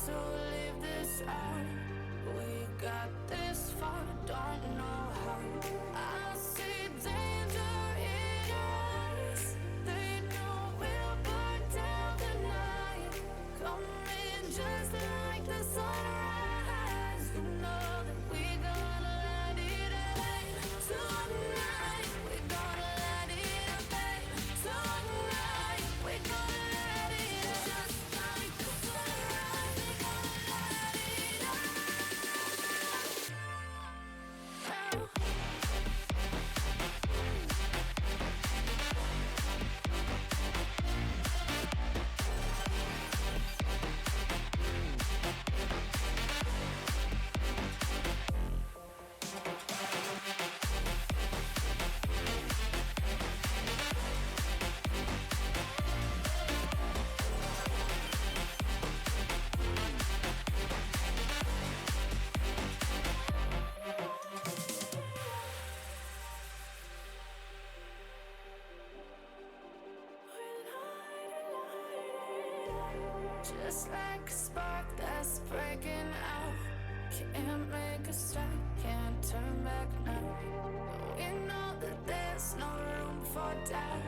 to leave this out. We got this far, don't know how. I see danger in your eyes. They know we'll burn down the night. Coming just like the sunrise. You know that we gonna let it rain. Tonight, we gonna let it rain. Tonight, we gonna let it rain. Just like the sunrise, we gonna let it rain. Just like a spark that's breaking out. Can't make a stop, can't turn back now. We know that there's no room for doubt.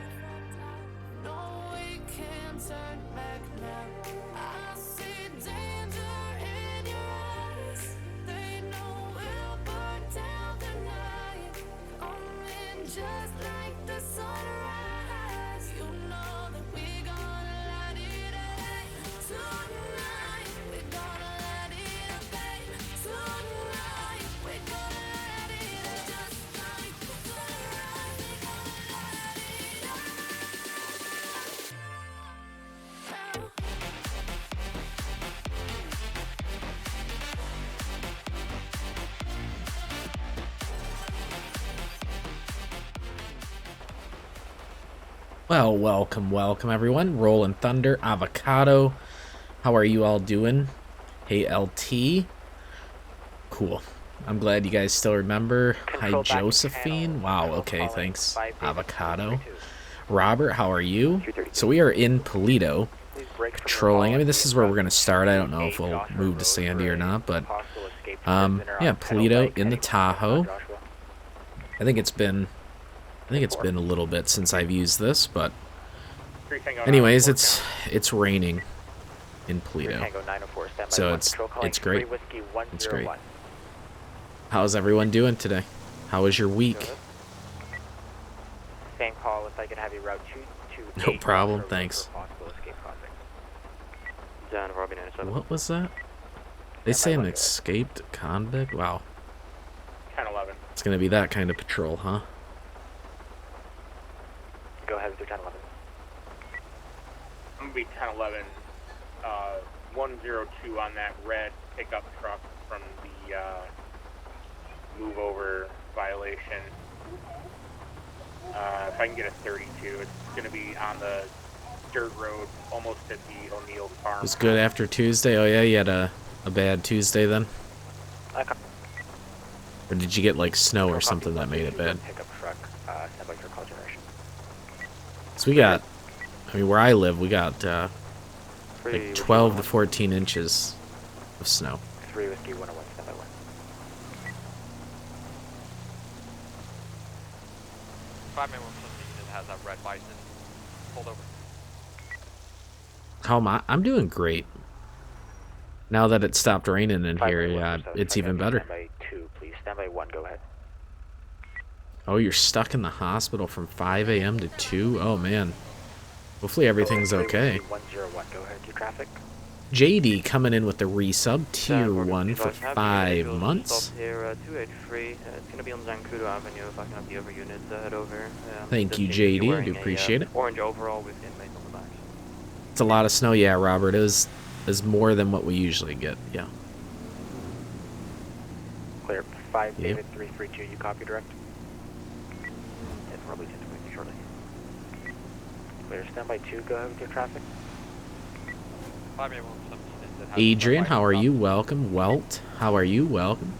No, we can't turn back now. I see danger in your eyes. They know we'll burn down the night. Coming just like the sunrise. You know that we gonna let it rain. Tonight, we gonna let it rain. Tonight, we gonna let it rain. Just like the sunrise, we gonna let it rain. Well, welcome everyone. Rollin' Thunder, Avocado. How are you all doing? Hey, LT. Cool. I'm glad you guys still remember. Hi, Josephine. Wow, okay, thanks. Avocado. Robert, how are you? So we are in Paleto, patrolling. I mean, this is where we're going to start. I don't know if we'll move to Sandy or not, but yeah, Paleto in the Tahoe. I think it's been a little bit since I've used this, but anyways, it's raining in Paleto, so it's great. It's great. How's everyone doing today? How was your week? Same call if I could have you route 228. No problem, thanks. What What was that? They say an escaped convict? Wow. 10-11. It's gonna be that kind of patrol, huh? Go ahead with your 1011. I'm gonna be 10-11. 102 on that red pickup truck from the move over violation. If I can get a 32, it's gonna be on the dirt road, almost at the O'Neill farm. It was good after Tuesday. Oh yeah, you had a bad Tuesday then? Or did you get like snow or something that made it bad? Pickup truck, stand by for call generation. So we got, I mean, where I live, we got like 12 to 14 inches of snow. 3 Whiskey 101, stand by 1. 5 man that has that red bison. Hold over. How am I? I'm doing great. Now that it stopped raining in here, yeah, it's even better. Stand by 2, please. Stand by 1, go ahead. Oh, you're stuck in the hospital from 5 a.m. to 2? Oh, man. Hopefully everything's okay. 101, go ahead. Your traffic. JD coming in with the resub, tier 1 for 5 months. Here, 283. It's going to be on Zancudo Avenue. If I can have the over units head over. Thank you, JD. I do appreciate it. Orange overall with inmates on the back. It's a lot of snow. Yeah, Robert, is more than what we usually get. Yeah. Clear. 5 Yep. David 332. You copy direct? It's probably just with you shortly. Clear. Stand by 2. Go ahead with your traffic. 5 man 117 that has Adrian, red how are bison. you? Welcome. Welt, how are you? Welcome.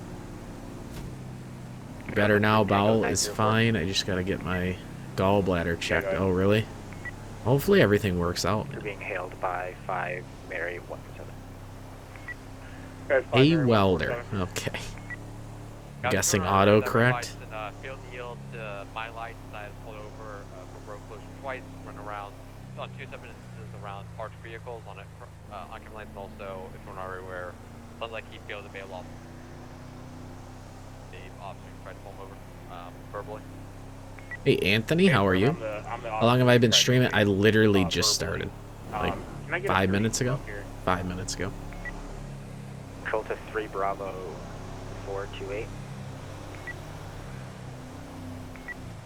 Better now. Bowel is fine. I just gotta get my gallbladder checked. Oh, really? Hopefully everything works out. You're being hailed by 5 Mary 147. A welder. Okay. Guessing auto correct. Failed to yield to my lights. I pulled over for road closure twice. Run around on 2 separate instances around parked vehicles on it. Occupant lights also, if we're not aware, sounds like he failed to bail off. The officer tried to pull him over verbally. Hey Anthony, how are you? How long have I been streaming? I literally just started. Like 5 minutes ago? 5 minutes ago. Control to 3 Bravo 428.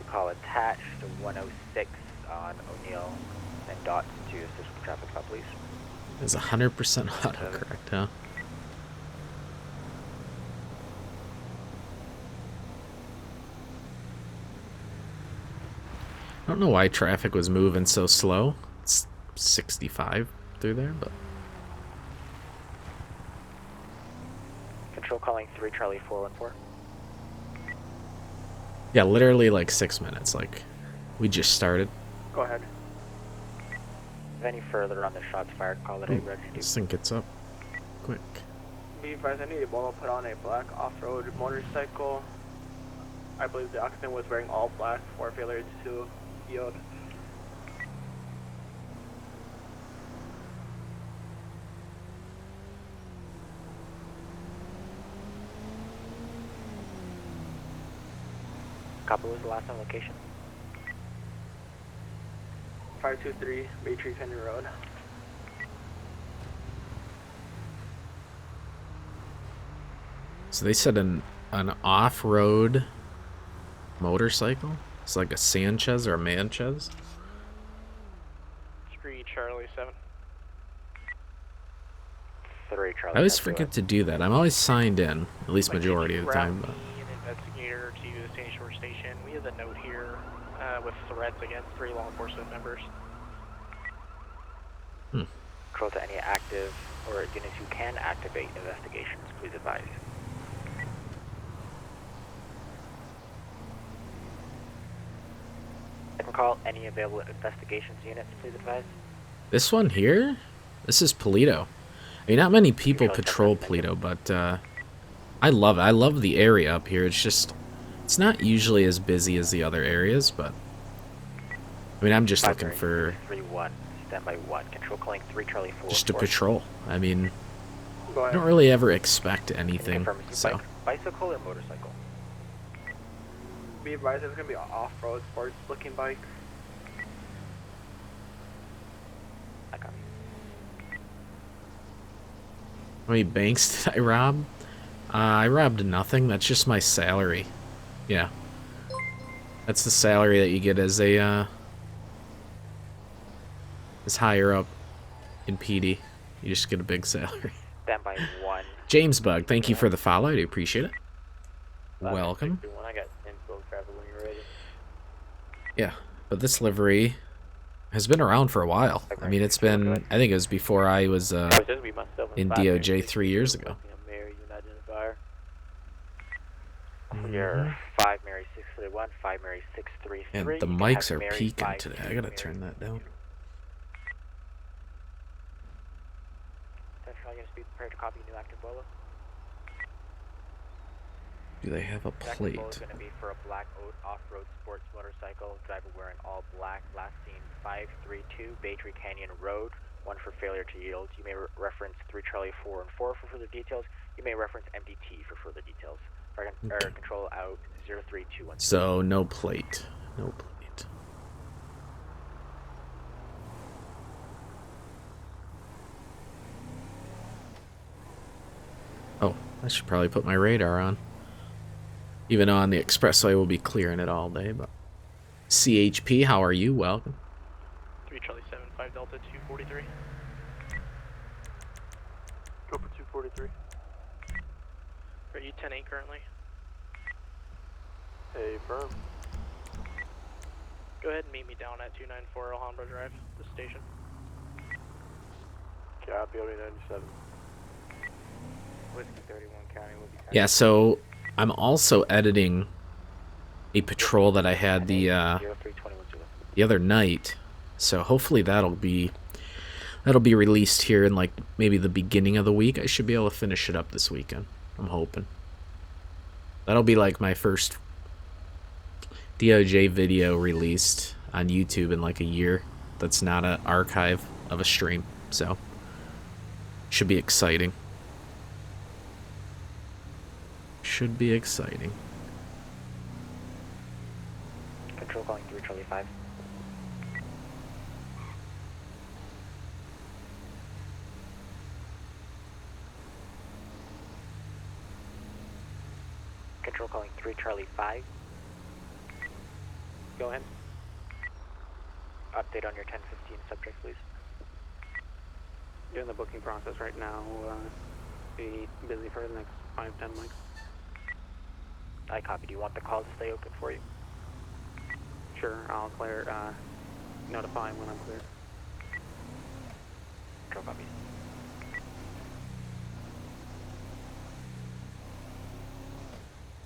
Call attached to 106 on O'Neill and Dots to assist with traffic stop, please. It's 100% autocorrect, huh? I don't know why traffic was moving so slow. It's 65 through there, but... Control calling 3 Charlie 414. Yeah, literally like 6 minutes. Like, we just started. Go ahead. If any further on the shots fired, call it a red. This thing gets up quick. Be advised, I need a bolo put on a black off-road motorcycle. I believe the occupant was wearing all black for failure to yield. Copy, was the last on location? 523 Baytree Canyon Road. So they said an off-road motorcycle? It's like a Sanchez or a Manchez? 3 Charlie 7. 3 Charlie. I always forget to do that. I'm always signed in, at least majority of the time. But... An investigator to the Sandy Shore Station. We have a note here with threats against 3 law enforcement members. Control to any active or units who can activate investigations, please advise. Second call, any available investigations units, please advise. This one here? This is Polito. I mean, not many people patrol Polito, but I love it. I love the area up here. It's just, it's not usually as busy as the other areas, but I mean, I'm just looking for 3-1, standby 1, control calling 3 Charlie 4. just to patrol. I mean, Go I ahead. don't really ever expect anything, so. Bicycle or motorcycle? Be advised, it's going to be an off-road sports looking bike. I copy. How many banks did I rob? I robbed nothing. That's just my salary. Yeah. That's the salary that you get as a, as higher up in PD. You just get a big salary. Standby 1. James Bug, thank you for the follow. I do appreciate it. Welcome. I got info traffic when you're ready. Yeah, but this livery has been around for a while. I mean, it's been, I think it was before I was in DOJ 3 years ago. You're 5 Mary 631, 5 Mary 633. And the mics are peaking today. I gotta turn that down. Central units be prepared to copy new active bolo. Do they have a plate? Active bolo is going to be for a black off-road sports motorcycle, driver wearing all black, last seen 532 Baytree Canyon Road, 1 for failure to yield. You may reference 3 Charlie 4 and 4 for further details. You may reference MDT for further details. Okay. Control out 0321. So no plate. No plate. Oh, I should probably put my radar on. Even though on the expressway we'll be clearing it all day, but CHP, how are you? Welcome. 3 Charlie 7, 5 Delta 243. Go for 243. Are you 10-8 currently? Hey, firm. Go ahead and meet me down at 294 Alhambra Drive, the station. Copy, 97. Whiskey 31 County will be... Yeah, so I'm also editing a patrol that I had the other night, so hopefully that'll That'll be released here in like maybe the beginning of the week. I should be able to finish it up this weekend. I'm hoping. That'll be like my first DOJ video released on YouTube in like a year. That's not an archive of a stream. So, should be exciting. Should be exciting. Control calling 3 Charlie 5. Control calling 3 Charlie 5. Go ahead. Update on your 1015 subject, please. Doing the booking process right now. Be busy for the next 5-10 mics. I copy. Do you want the call to stay open for you? Sure, I'll clear, notify when I'm clear. Control copies.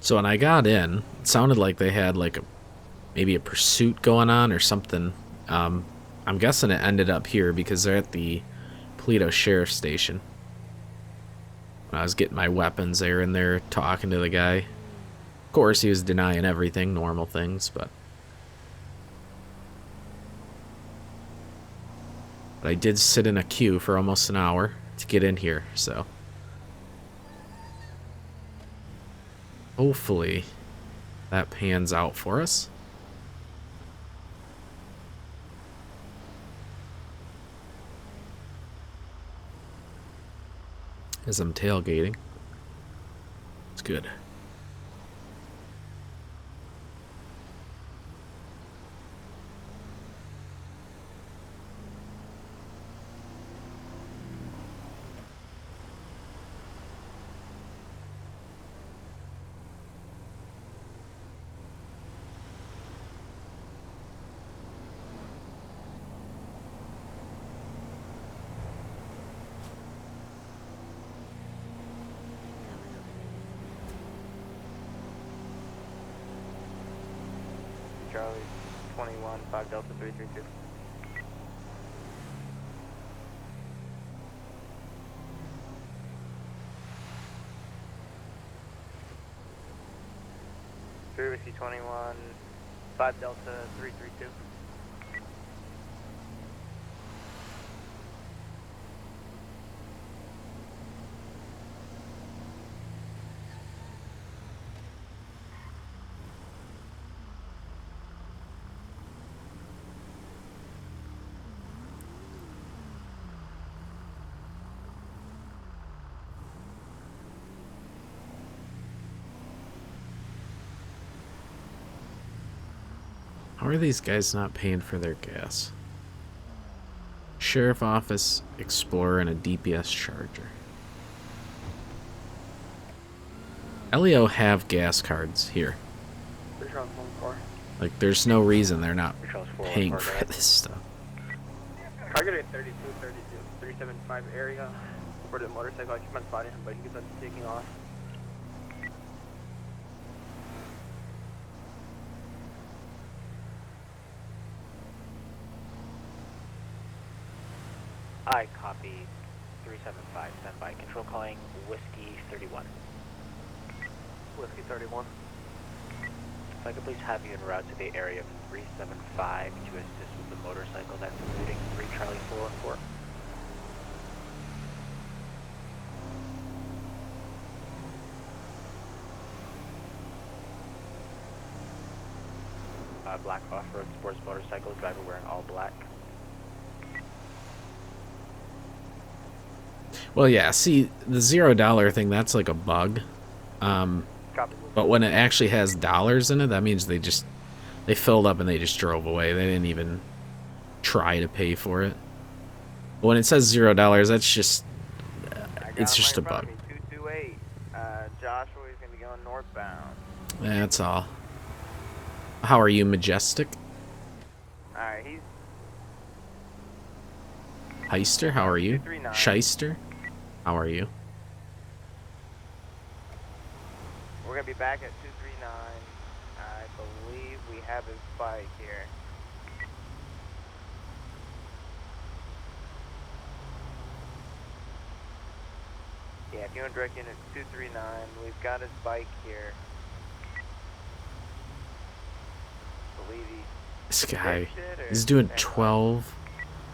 So when I got in, it sounded like they had like maybe a pursuit going on or something. I'm guessing it ended up here because they're at the Paleto Sheriff's Station. When I was getting my weapons, they were in there talking to the guy. Of course, he was denying everything, normal things, but I did sit in a queue for almost an hour to get in here, so hopefully that pans out for us. As I'm tailgating. It's good. Charlie 21, 5 Delta 332. Whiskey 21, 5 Delta 332. How are these guys not paying for their gas? Sheriff Office, Explorer, and a DPS Charger. LEO have gas cards here. Like, there's no reason they're not paying for this stuff. Target at 32, 375 area. For the motorcycle, I keep on spotting him, but he keeps on taking off. I copy 375, stand by. Control calling Whiskey 31. Whiskey 31. If I could please have you en route to the area of 375 to assist with the motorcycle that's eluding 3 Charlie 414. Black off-road sports motorcycle, driver wearing all black. Well, yeah, see, the $0 thing, that's like a bug. But when it actually has dollars in it, that means they filled up and they just drove away. They didn't even try to pay for it. But when it says $0, that's just, it's just a bug. 228. Joshua is going to be going northbound. That's all. How are you, Majestic? Alright, he's... Heister, how are you? 239. Shyster, how are you? We're going to be back at 239. I believe we have his bike here. Yeah, if you want direct unit 239, we've got his bike here. I believe he This guy ditched it, or is doing ran off. 12,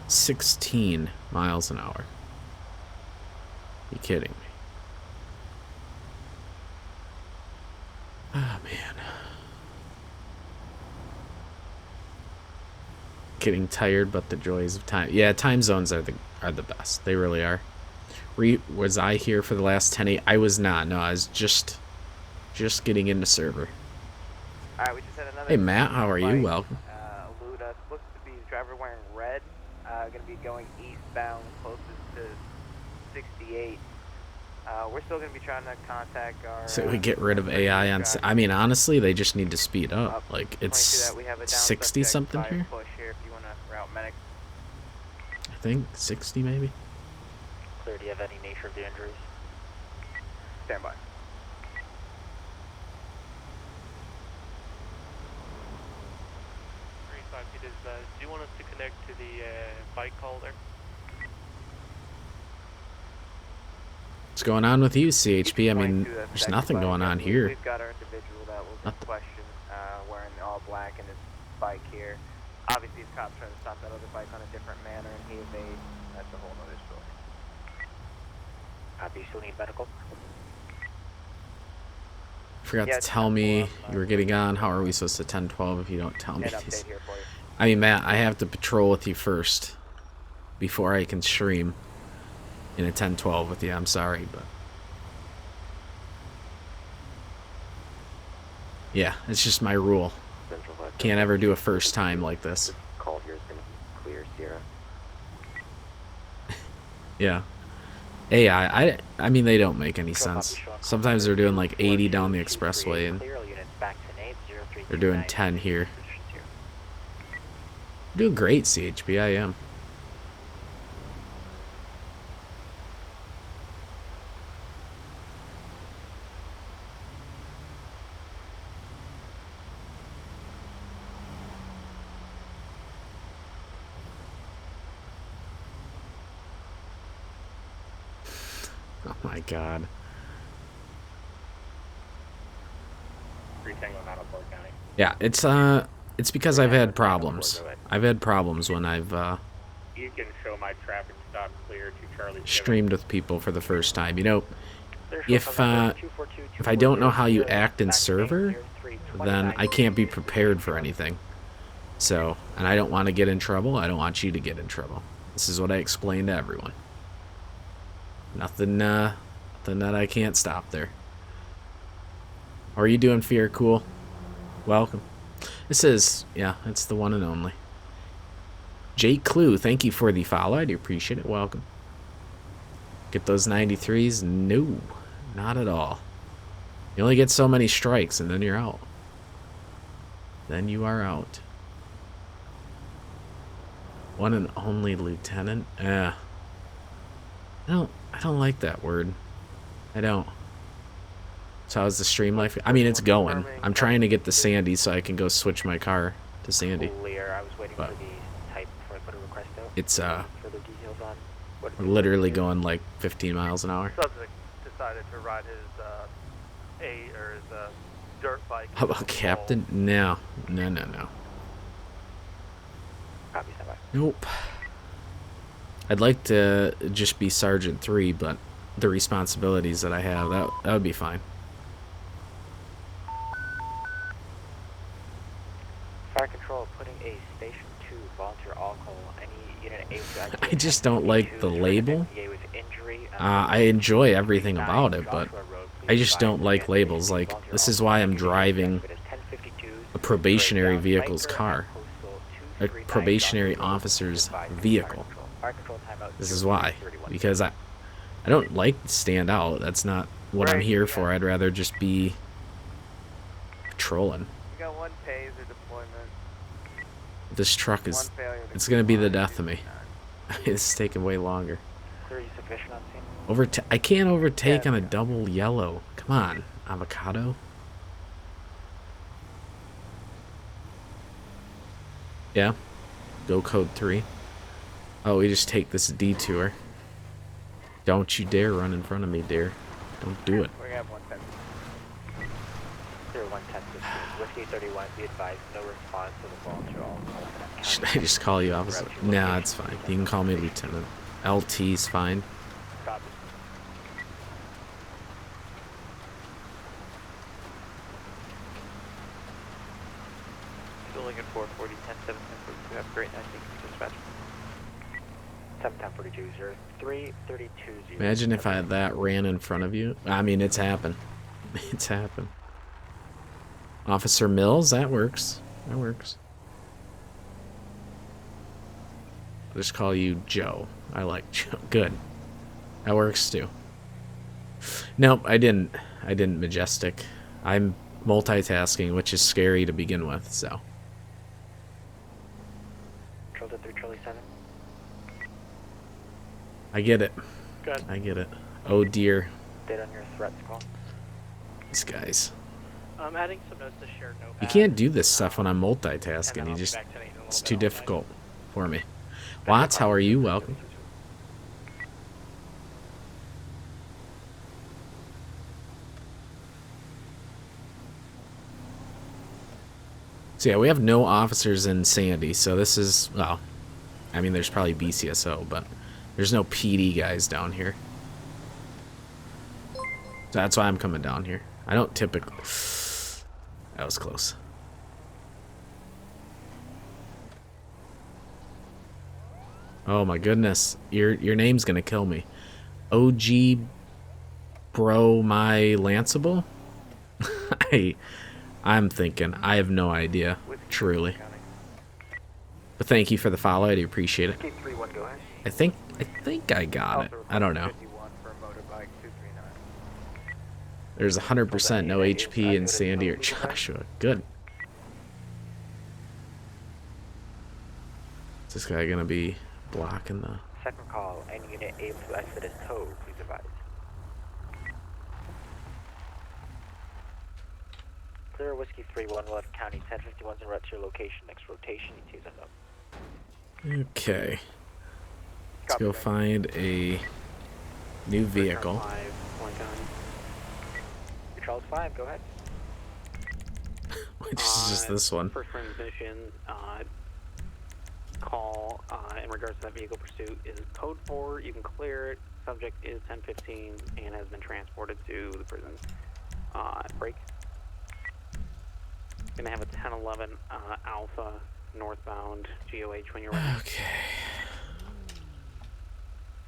16 miles an hour. You kidding me? Oh, man. Getting tired, but the joys of time. Yeah, time zones are the best. They really are. Was I here for the last 10-8? I was not. No, I was just getting into server. Alright, we just had another. Hey, Matt, how are you? bike, Welcome. Elude us. Looks to be the driver wearing red. Gonna be going eastbound, closest to 68. We're still gonna be trying to contact our. So we get rid of AI on. I mean, honestly, they just need to speed up. Like, it's 60 something here. Push here if you want to route medic. I think 60 maybe. Clear, do you have any nature of the injuries? Stand by. Do you want us to connect to the bike call there? What's going on with you, CHP? I mean, there's nothing going on here. We've got our individual that was in question, wearing all black and his bike here. Obviously, these cops trying to stop that other bike on a different manner, and he evades. That's a whole other story. Do you still need medical? Forgot Yeah, to it's tell 10-12, me you were getting on. How are we supposed to 10-12 if you don't tell me? An update here for you. I mean, Matt, I have to patrol with you first before I can stream in a 10-12 with you. I'm sorry, but yeah, it's just my rule. Can't ever do a first time like this. Call here is going to be clear, Sierra. Yeah. AI, I mean, they don't make any sense. Sometimes they're doing like 80 down the expressway, and they're doing 10 here. You're doing great, CHP, I am. Oh my god. Yeah, it's because I've had problems. I've had problems when I've You can show my traffic stop clear to Charlie. streamed with people for the first time. You know, if I don't know how you act in server, then I can't be prepared for anything. So, and I don't want to get in trouble. I don't want you to get in trouble. This is what I explain to everyone. Nothing that I can't stop there. How are you doing, Fear? Cool. Welcome. This is, yeah, it's the one and only. Jake Clue, thank you for the follow. I do appreciate it. Welcome. Get those 93s? No, not at all. You only get so many strikes and then you're out. Then you are out. One and only lieutenant? I don't like that word. I don't. So how's the stream life? I mean, it's going. I'm trying to get the Sandy so I can go switch my car to Sandy. Clear. I was waiting But for the type before I put a request out. it's Further details on what we're literally going like 15 miles an hour. Subject decided to ride his dirt bike. How about Captain? No. Copy, stand by. Nope. I'd like to just be Sergeant 3, but the responsibilities that I have, that would be fine. Fire control putting a station 2 volunteer all call. Any unit A. I just don't like the label. I enjoy everything about it, but I just don't like labels. Like, this is why I'm driving a probationary vehicle's car. A probationary officer's vehicle. This is why. Because I don't like to stand out. That's not what I'm here for. I'd rather just be patrolling. We got one taser deployment. This truck One is, failure to it's gonna be the comply. death of me. It's taking way longer. Clear, you sufficient on scene? I can't overtake on a double yellow. Come on, avocado. Yeah. Go code 3. Oh, we just take this detour. Don't you dare run in front of me, dear. Don't do it. We're gonna have 110. 0110 Whiskey 31, be advised, no response to the call to all. Should I just call you officer? Nah, it's fine. You can call me lieutenant. LT's fine. Copy. Still looking for 40, 10, 7, 10, have a great night. Thank you, dispatch. 1042 0332. Imagine if I had that ran in front of you. I mean, it's happened. It's happened. Officer Mills, that works. That works. I'll just call you Joe. I like Joe. Good. That works too. Nope, I didn't. I didn't Majestic. I'm multitasking, which is scary to begin with, so. Control to 3 Charlie 7. I get it. Good. I get it. Oh dear. Date on your threats call. These guys. I'm adding some notes to share notepad. You can't do this stuff when I'm And multitasking. then You I'll be just, back to Nate in a little it's bit too on the night. difficult for me. Watts, how are you? Welcome. So yeah, we have no officers in Sandy, so this is, well, I mean, there's probably BCSO, but there's no PD guys down here. So that's why I'm coming down here. I don't typically... That was close. Oh my goodness. Your name's gonna kill me. OG Bro My Lanceable? I'm thinking. I have no idea. Truly. But thank you for the follow. I do appreciate it. Escape 3-1, go ahead. I think I got it. I don't know. 51 for motorbike 239. There's 100% no HP in Sandy or Joshua. Good. Is this guy gonna be blocking the... Second call, any unit able to exit as towed, please advise. Clear Whiskey 3-1, left county 1051's en route to your location. Next rotation, ETAs up. Okay. Let's go find a new vehicle. Your Charles 5, go ahead. Which is just this one. First transmission call in regards to that vehicle pursuit is code 4. You can clear it. Subject is 1015 and has been transported to the prison. Break. Gonna have a 1011 Alpha northbound GOH when you're ready. Okay.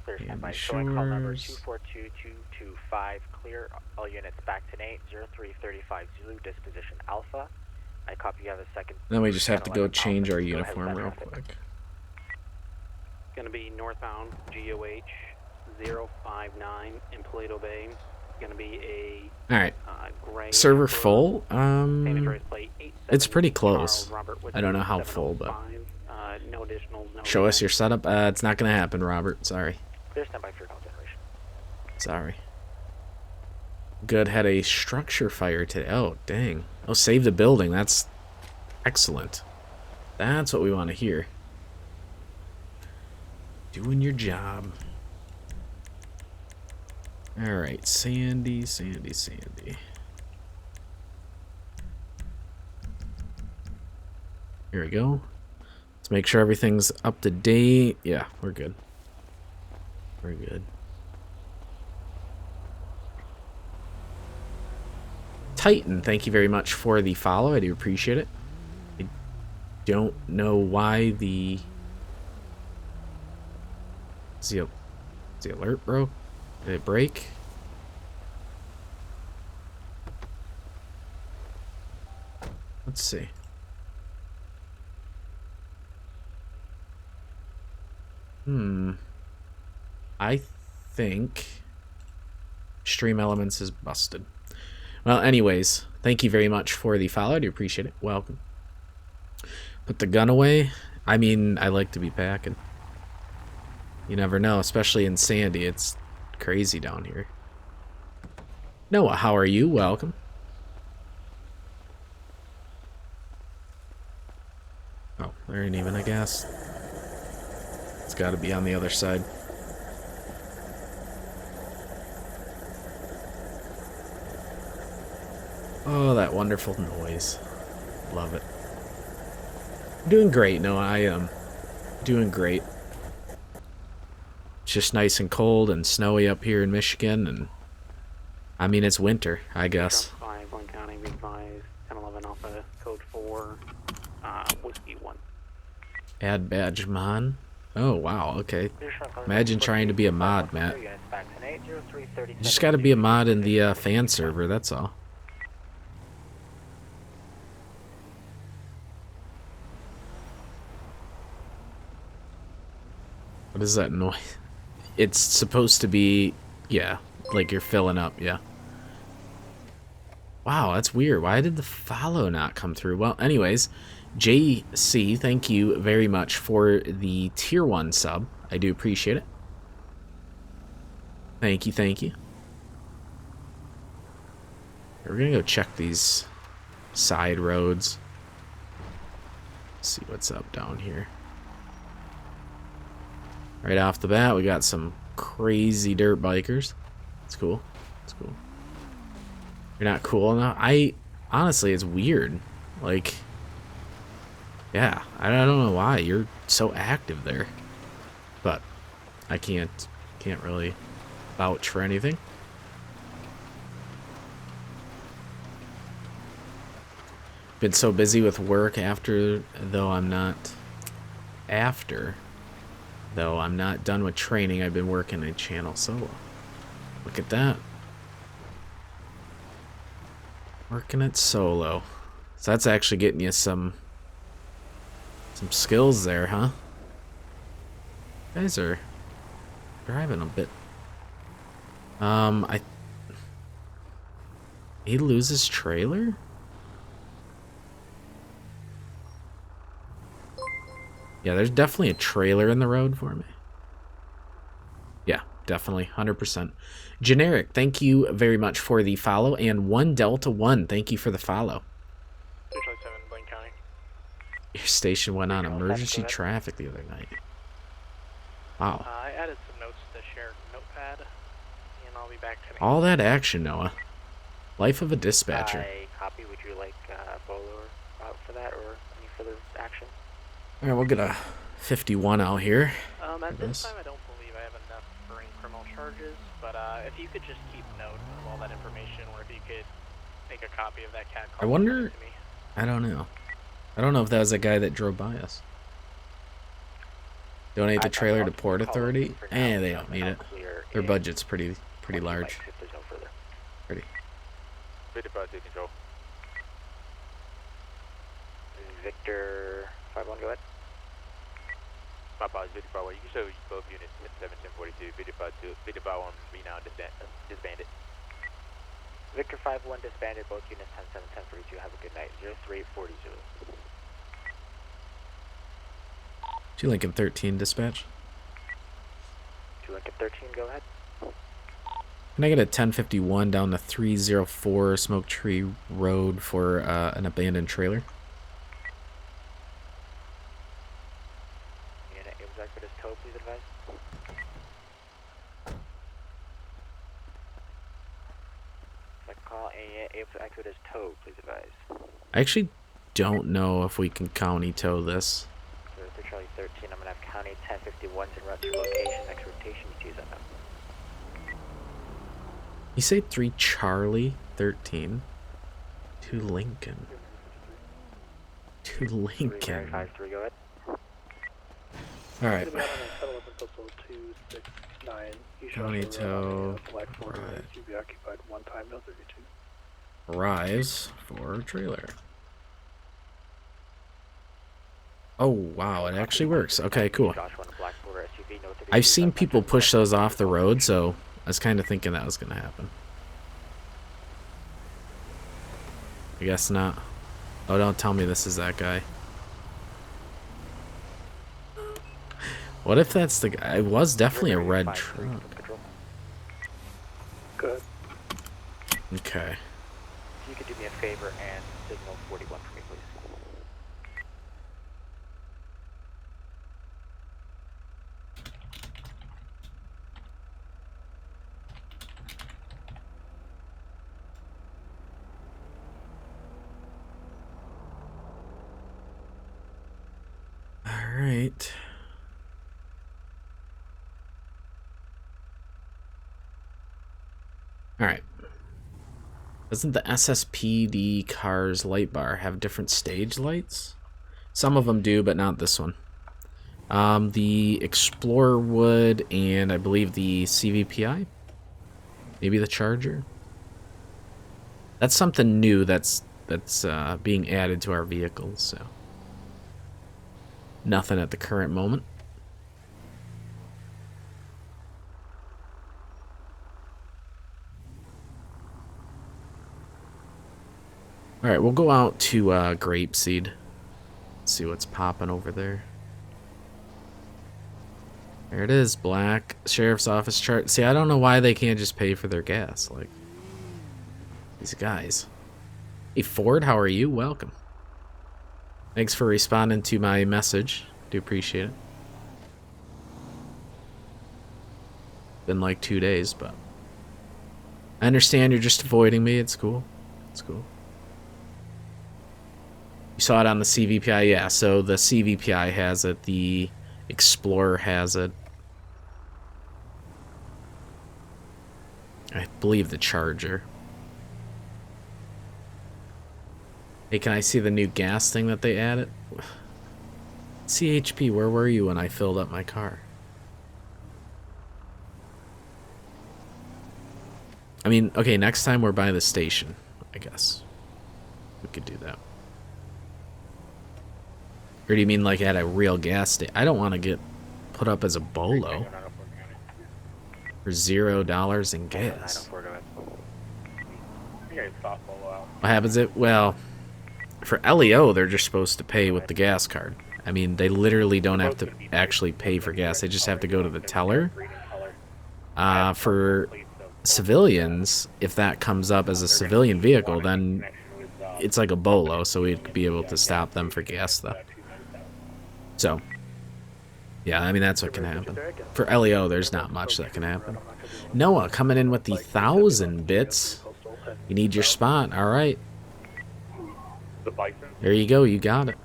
Clear standby. Andy Showing call number Shores. 242225. Clear all units back to Nate. 0335 Zulu disposition Alpha. I copy you have a second. Then we just have to go 1011 change Alpha. our Go ahead, uniform send real traffic. quick. Gonna be northbound GOH 059 in Paleto Bay. Gonna be a Alright. gray Server Emperor, full? same address plate, 87 It's pretty close. Charles Robert I don't know how Whiskey full, but... 705. No additional. No Show us reason. your setup. It's not gonna happen, Robert. Sorry. Clear standby for your call generation. Sorry. Good. Had a structure fire today. Oh, dang. Oh, save the building. That's excellent. That's what we want to hear. Doing your job. Alright, Sandy. Here we go. Let's make sure everything's up to date. Yeah, we're good. We're good. Titan, thank you very much for the follow. I do appreciate it. I don't know why the alert broke. Did it break? Let's see. I think Stream Elements is busted. Well, anyways, thank you very much for the follow. I do appreciate it. Welcome. Put the gun away. I mean, I like to be packing. You never know, especially in Sandy. It's crazy down here. Noah, how are you? Welcome. Oh, there ain't even a gas. It's got to be on the other side. Oh, that wonderful noise. Love it. Doing great, Noah. I am doing great. It's just nice and cold and snowy up here in Michigan, and I mean, it's winter, I guess. 5, Glen County, be advised, 1011 Alpha, code 4, Whiskey 1. Add badge mod. Oh, wow, okay. Imagine trying to be a mod, Matt. You just gotta be a mod in the fan server, that's all. What is that noise? It's supposed to be, yeah, like you're filling up, yeah. Wow, that's weird. Why did the follow not come through? Well, anyways, JC, thank you very much for the tier 1 sub. I do appreciate it. Thank you, thank you. We're gonna go check these side roads. See what's up down here. Right off the bat, we got some crazy dirt bikers. It's cool. It's cool. You're not cool enough. Honestly, it's weird. Like, yeah, I don't know why you're so active there, but I can't really vouch for anything. Been so busy with work though I'm not done with training. I've been working a channel solo. Look at that. Working it solo. So that's actually getting you some skills there, huh? You guys are driving a bit. He loses trailer? Yeah, there's definitely a trailer in the road for me. Yeah, definitely, 100%. Generic, thank you very much for the follow, and 1 Delta 1, thank you for the follow. 227, Blaine County. Your station went on emergency traffic the other night. Wow. I added some notes to share notepad, and I'll be back today. All that action, Noah. Life of a dispatcher. I copy. Would you like Bolo out for that, or any further action? All right, we'll get a 51 out here. At this time, I don't believe I have enough for any criminal charges, but if you could just keep note of all that information, or if you could make a copy of that cat call. I wonder. To me. I don't know. I don't know if that was a guy that drove by us. Donate the trailer to Port Authority? They don't need it. Their budget's pretty large. Pretty. Control. Victor 5-1, go ahead. My apologies, 55. You can show both units at 1742. 55-1 be now disbanded. Victor 5-1 disbanded, both units 10-7, 10-42. Have a good night. 0340. 2 Lincoln 13 dispatch. 2 Lincoln 13, go ahead. Can I get a 1051 down to 304 Smoke Tree Road for an abandoned trailer? Unit executive tow, please advise. Call executive tow, please advise. I actually don't know if we can county tow this. So Charlie 13, I'm gonna have county 1051s en route to your location. Next rotation, you choose that now. You say 3 Charlie 13. 2 Lincoln. 2 Lincoln. 5-3, go ahead. Alright. County tow. Arrives for trailer. Oh wow, it actually works. Okay, cool. I've seen people push those off the road, so I was kind of thinking that was going to happen. I guess not. Oh, don't tell me this is that guy. What if that's the guy? It was definitely a red truck. Good. Okay. If you could do me a favor and signal 41 for me, please. right. Alright. Doesn't the SSPD car's light bar have different stage lights? Some of them do, but not this one. The Explorer would, and I believe the CVPI? Maybe the Charger? That's something new that's being added to our vehicles, so. Nothing at the current moment. Alright, we'll go out to Grapeseed. See what's popping over there. There it is, black sheriff's office chart. See, I don't know why they can't just pay for their gas. Like, these guys. Hey, Ford, how are you? Welcome. Thanks for responding to my message. Do appreciate it. Been like 2 days, but I understand you're just avoiding me. It's cool. It's cool. You saw it on the CVPI, yeah. So the CVPI has it. The Explorer has it. I believe the Charger. Hey, can I see the new gas thing that they added? CHP, where were you when I filled up my car? I mean, okay, next time we're by the station, I guess. We could do that. Or do you mean like at a real gas station? I don't want to get put up as a bolo for $0 in gas. What happens if, well, for LEO, they're just supposed to pay with the gas card. I mean, they literally don't have to actually pay for gas. They just have to go to the teller. For civilians, if that comes up as a civilian vehicle, then it's like a bolo, so we'd be able to stop them for gas stuff. So, yeah, I mean, that's what can happen. For LEO, there's not much that can happen. Noah coming in with the 1,000 bits. You need your spot. All right. There you go. You got it.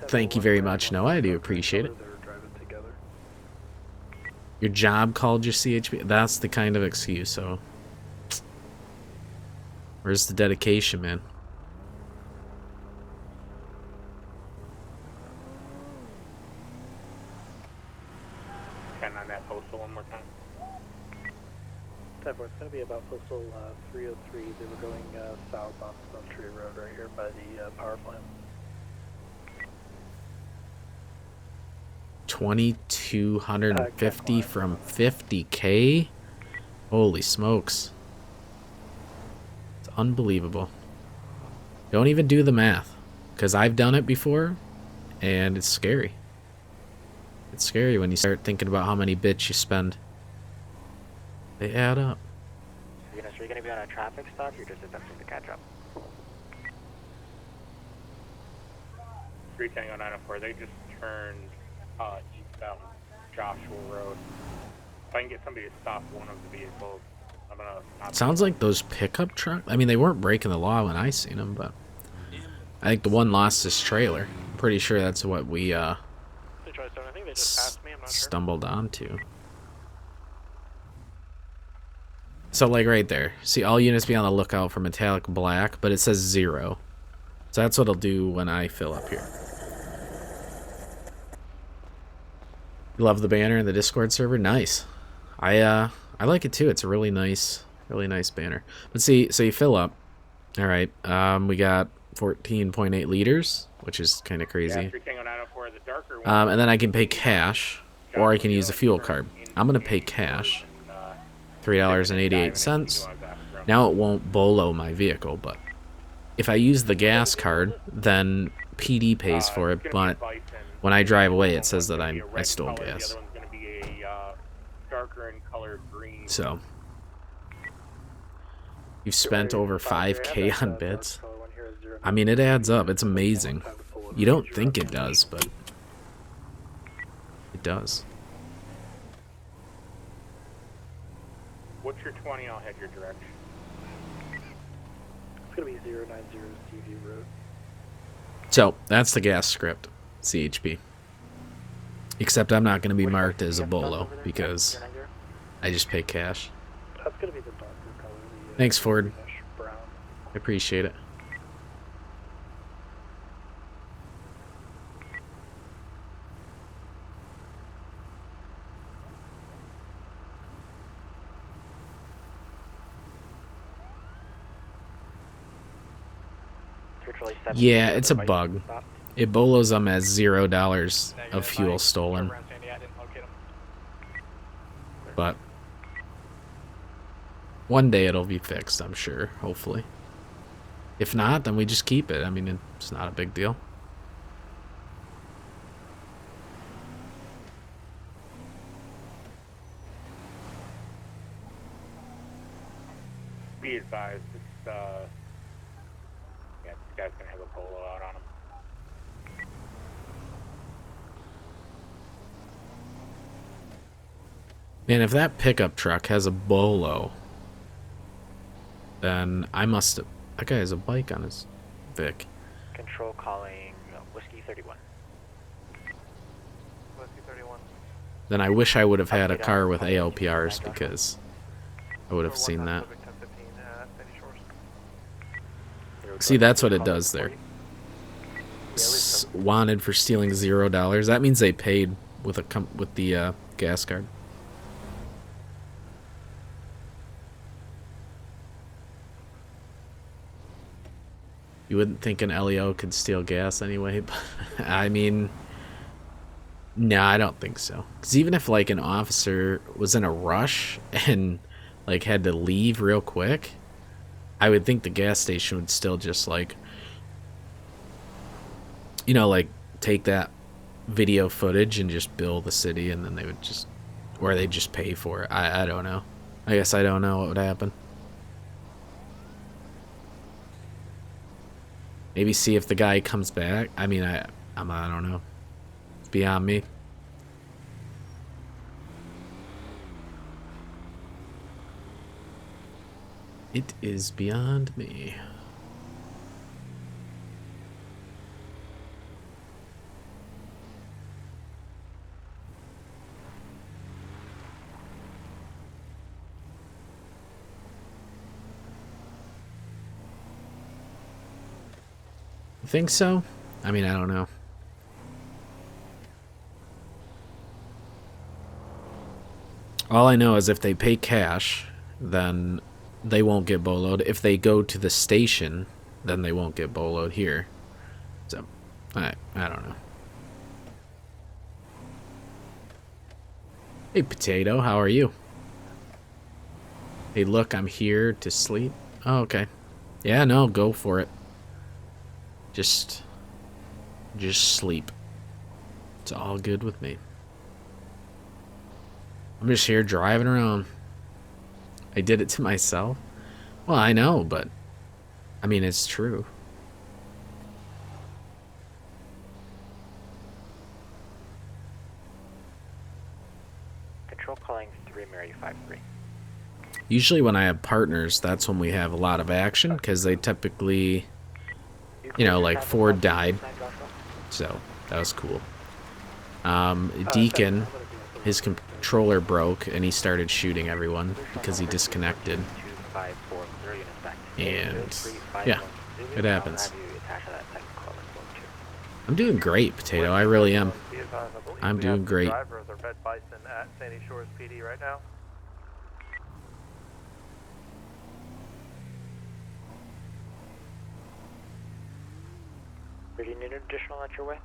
Thank you very much, Noah. I do appreciate it. Your job called your CHP? That's the kind of excuse, so. Where's the dedication, man? On that postal one more time. It's going to be about postal 303. They were going south on Stone Tree Road right here by the power plant. 2,250 from 50K? Holy smokes. It's unbelievable. Don't even do the math, because I've done it before, and it's scary. It's scary when you start thinking about how many bits you spend. They add up. So you're going to be on a traffic stop, you're just attempting to catch up. 3 Tango 904, they just turned eastbound Joshua Road. If I can get somebody to stop one of the vehicles, I'm going to... Sounds like those pickup trucks. I mean, they weren't breaking the law when I seen them, but I think the one lost his trailer. I'm pretty sure that's what we stumbled onto. So, like, right there. See, all units be on the lookout for metallic black, but it says 0. So that's what I'll do when I fill up here. You love the banner in the Discord server? Nice. I like it too. It's a really nice banner. But see, so you fill up. All right. We got 14.8 liters, which is kind of crazy. And then I can pay cash, or I can use a fuel card. I'm gonna pay cash. $3.88. Now it won't bolo my vehicle, but if I use the gas card, then PD pays for it, but when I drive away, it says that I stole gas. So, you've spent over 5K on bits. I mean, it adds up. It's amazing. You don't think it does, but it does. What's your 20? I'll head your direction. It's going to be 090 CV Road. So, that's the gas script, CHP. Except I'm not going to be marked as a bolo because I just pay cash. That's going to be the darker color. Thanks, Ford. Brown. I appreciate it. Yeah, it's a bug. It bolos them as $0 of fuel stolen. But one day it'll be fixed, I'm sure, hopefully. If not, then we just keep it. I mean, it's not a big deal. Be advised, it's, yeah, this guy's gonna have a polo out on him. Man, if that pickup truck has a bolo, then I must have... That guy has a bike on his Vic. Control calling Whiskey 31. Whiskey 31. Then I wish I would have had a car with ALPRs because I would have seen that. See, that's what it does there. Wanted for stealing $0. That means they paid with the gas card. You wouldn't think an LEO could steal gas anyway, but I mean, no, I don't think so. Because even if like an officer was in a rush and like had to leave real quick, I would think the gas station would still just like, you know, like take that video footage and just bill the city, and then they would just, or they just pay for it. I don't know. I guess I don't know what would happen. Maybe see if the guy comes back. I mean, I don't know. It's beyond me. It is beyond me. Think so? I mean, I don't know. All I know is if they pay cash, then they won't get boloed. If they go to the station, then they won't get boloed here. So, I don't know. Hey, Potato, how are you? Hey, look, I'm here to sleep. Oh, okay. Yeah, no, go for it. Just sleep. It's all good with me. I'm just here driving around. I did it to myself. Well, I know, but I mean, it's true. Control calling 3 Mary 53. Usually when I have partners, that's when we have a lot of action, because they typically, you know, like Ford died, so that was cool. Deacon, his controller broke and he started shooting everyone because he disconnected. And yeah, it happens. I'm doing great, Potato. I really am. I'm doing great. Do you need an additional at your way?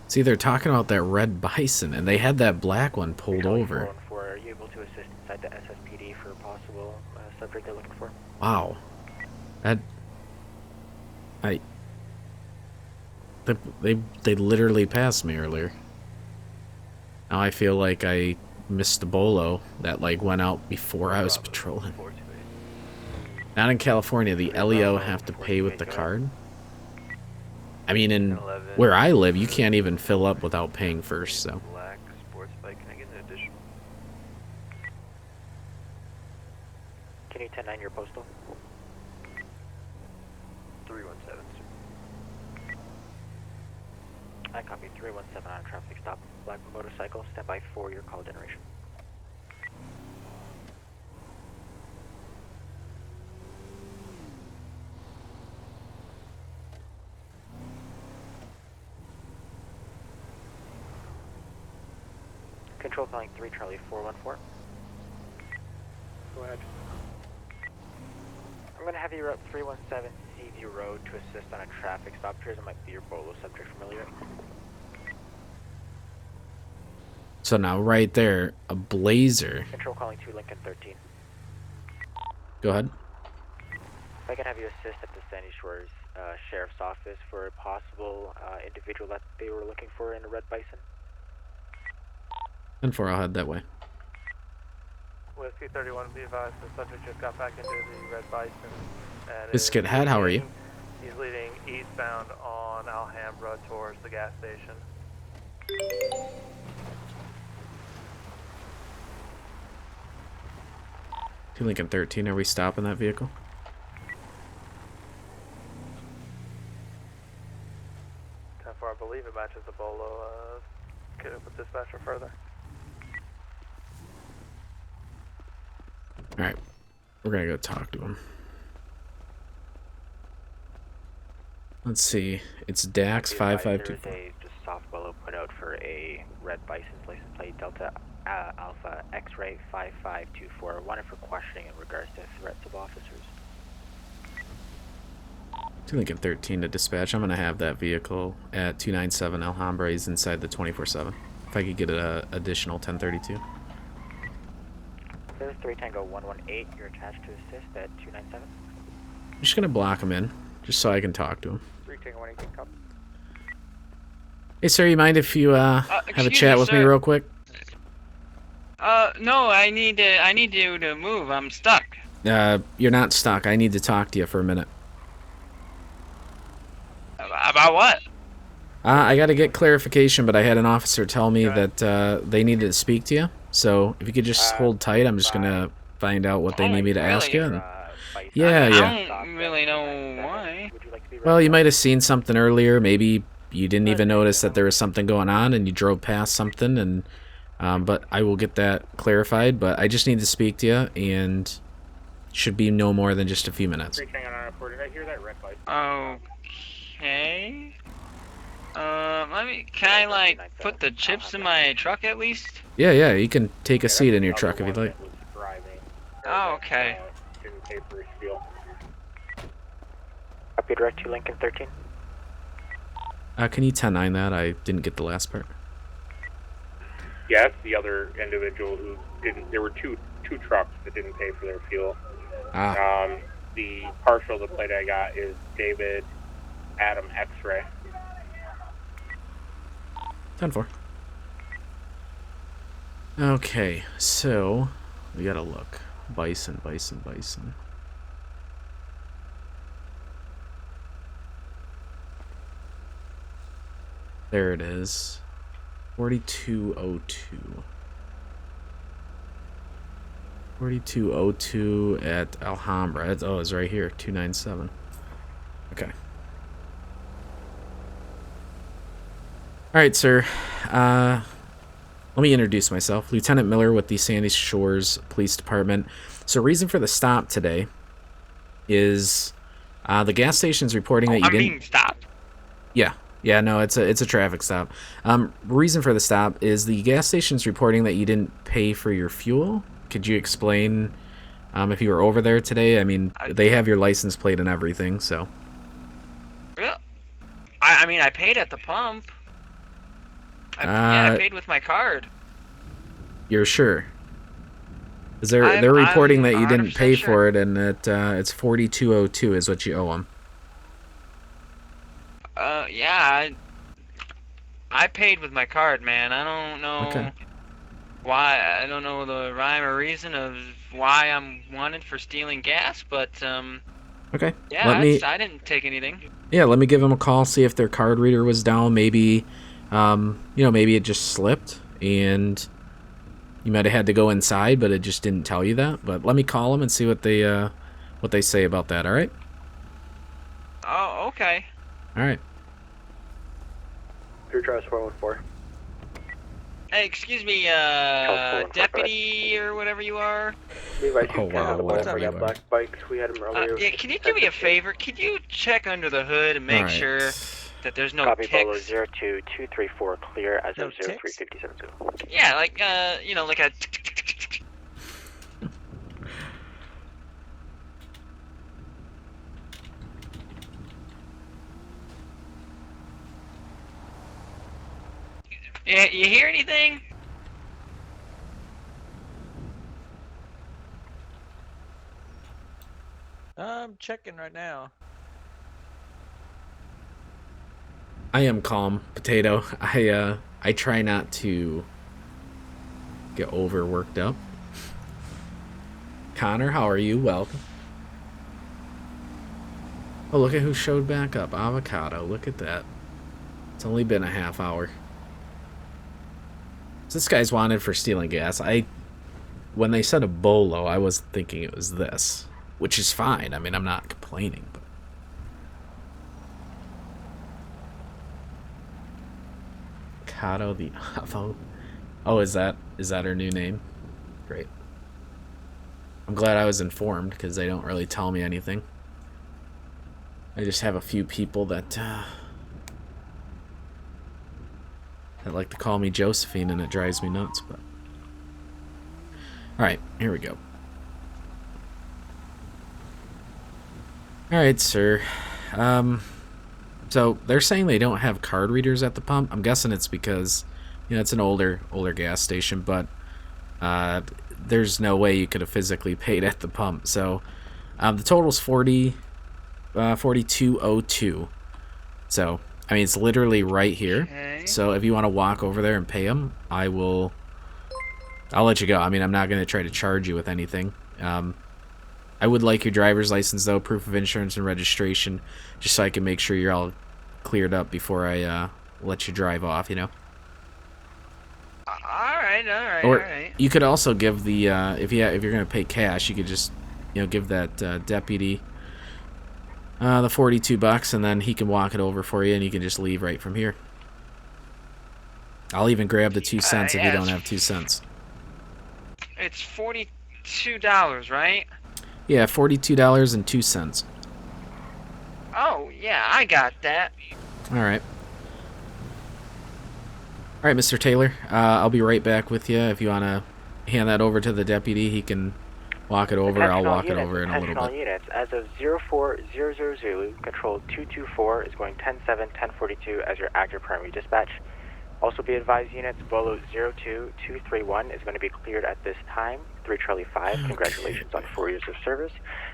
See, they're talking about that red bison, and they had that black one pulled over. Are you able to assist inside the SSPD for a possible subject they're looking for? Wow. They literally passed me earlier. Now I feel like I missed a bolo that like went out before I was patrolling. Not in California, the LEO have to pay with the card. I mean, in where I live, you can't even fill up without paying first, so. Black sports bike, can I get an additional? Can you 10-9 your postal? 317, sir. I copy 317 on a traffic stop. Black motorcycle, stand by for your call generation. Control calling 3 Charlie 414. Go ahead. I'm going to have you route 317 Seaview Road to assist on a traffic stop. Appears it might be your Bolo subject familiar. So now right there, a Blazer. Control calling 2 Lincoln 13. Go ahead. If I can have you assist at the Sandy Shores Sheriff's Office for a possible individual that they were looking for in a red Bison. 10-4, I'll head that way. Whiskey 31, be advised, the subject just got back into the red Bison. And Biscuit Head, how are you? He's leading eastbound on Alhambra towards the gas station. Two Lincoln 13, are we stopping that vehicle? I believe it matches the Bolo. Get it with dispatcher further. Alright, we're gonna go talk to him. Let's see, it's Dax 5524. There's a just soft Bolo put out for a red Bison license plate Delta Alpha X-ray 5524. Wanted for questioning in regards to threats of officers. 2 Lincoln 13 to dispatch. I'm gonna have that vehicle at 297 Alhambra. He's inside the 24/7. If I could get an additional 1032. There's 3 Tango 118. You're attached to assist at 297. I'm just gonna block him in, just so I can talk to him. 3 Tango 118, copy. Hey sir, you mind if you have a chat with me real quick? No, I need you to move. I'm stuck. You're not stuck. I need to talk to you for a minute. About what? I got to get clarification, but I had an officer tell me that they needed to speak to you. So if you could just hold tight, I'm just gonna find out what they need me to ask you. And... Yeah. I don't really know why. Well, you might have seen something earlier. Maybe you didn't even notice that there was something going on, and you drove past something. And but I will get that clarified. But I just need to speak to you, and should be no more than just a few minutes. Did I hear that red light? Okay. Can I like put the chips in my truck at least? Yeah, you can take a seat in your truck if you'd like. Oh, okay. Didn't pay for his fuel. Copy direct to Lincoln 13. Can you 10-9 that? I didn't get the last part. Yes, the other individual who didn't. There were two trucks that didn't pay for their fuel. The partial the plate I got is David Adam X-ray. 10-4. Okay, so we gotta look. Bison. There it is. 4202. 4202 at Alhambra. It's right here. 297. Okay. Alright, sir. Let me introduce myself. Lieutenant Miller with the Sandy Shores Police Department. So reason for the stop today is the gas station's reporting that you didn't... being stopped? Yeah, no, it's a traffic stop. Reason for the stop is the gas station's reporting that you didn't pay for your fuel. Could you explain if you were over there today? I mean, they have your license plate and everything, so... Yeah. I mean, I paid at the pump. I paid with my card. You're sure? Because they're reporting that you didn't pay for it, and that it's 4202 is what you owe them. Yeah, I paid with my card, man. I don't know why. I don't know the rhyme or reason of why I'm wanted for stealing gas, but okay. Yeah, I didn't take anything. Yeah, let me give them a call, see if their card reader was down. Maybe, maybe it just slipped, and you might have had to go inside, but it just didn't tell you that. But let me call them and see what they say about that. All right. Oh, okay. All right. 3 Charles 414. Hey, excuse me, deputy or whatever you are. Oh, wow, I got black bikes. We had them earlier. Yeah, can you do me a favor? Could you check under the hood and make sure that there's no Copy, Polo ticks? 02234, clear as No of ticks? 0357. Yeah, like, you know, like a... Yeah, you hear anything? I'm checking right now. I am calm, Potato. I try not to get overworked up. Connor, how are you? Welcome. Oh, look at who showed back up. Avocado. Look at that. It's only been a half hour. So this guy's wanted for stealing gas. When they said a bolo, I wasn't thinking it was this, which is fine. I mean, I'm not complaining, but Avocado the Avo. Oh, is that her new name? Great. I'm glad I was informed because they don't really tell me anything. I just have a few people that like to call me Josephine, and it drives me nuts. But all right, here we go. All right, sir. So they're saying they don't have card readers at the pump. I'm guessing it's because, you know, it's an older gas station, but there's no way you could have physically paid at the pump. So the total's $42.02. So I mean, it's literally right here. Okay. So if you want to walk over there and pay them, I'll let you go. I mean, I'm not going to try to charge you with anything. I would like your driver's license, though, proof of insurance and registration, just so I can make sure you're all cleared up before I let you drive off, you know? Alright. You could also give the, if you're going to pay cash, you could just, you know, give that deputy the $42, and then he can walk it over for you, and you can just leave right from here. I'll even grab the 2 cents if you don't have 2 cents. It's $42, right? Yeah, $42.02. Oh, yeah, I got that. All right. All right, Mr. Taylor. I'll be right back with you. If you want to hand that over to the deputy, he can walk it over. I'll walk it over in a little bit. Units, as of 0400 Zulu, control 224 is going 10-7-1042 as your active primary dispatch. Also be advised, units, Bolo 02231 is going to be cleared at this time. 3 Charlie 5, congratulations on 4 years of service.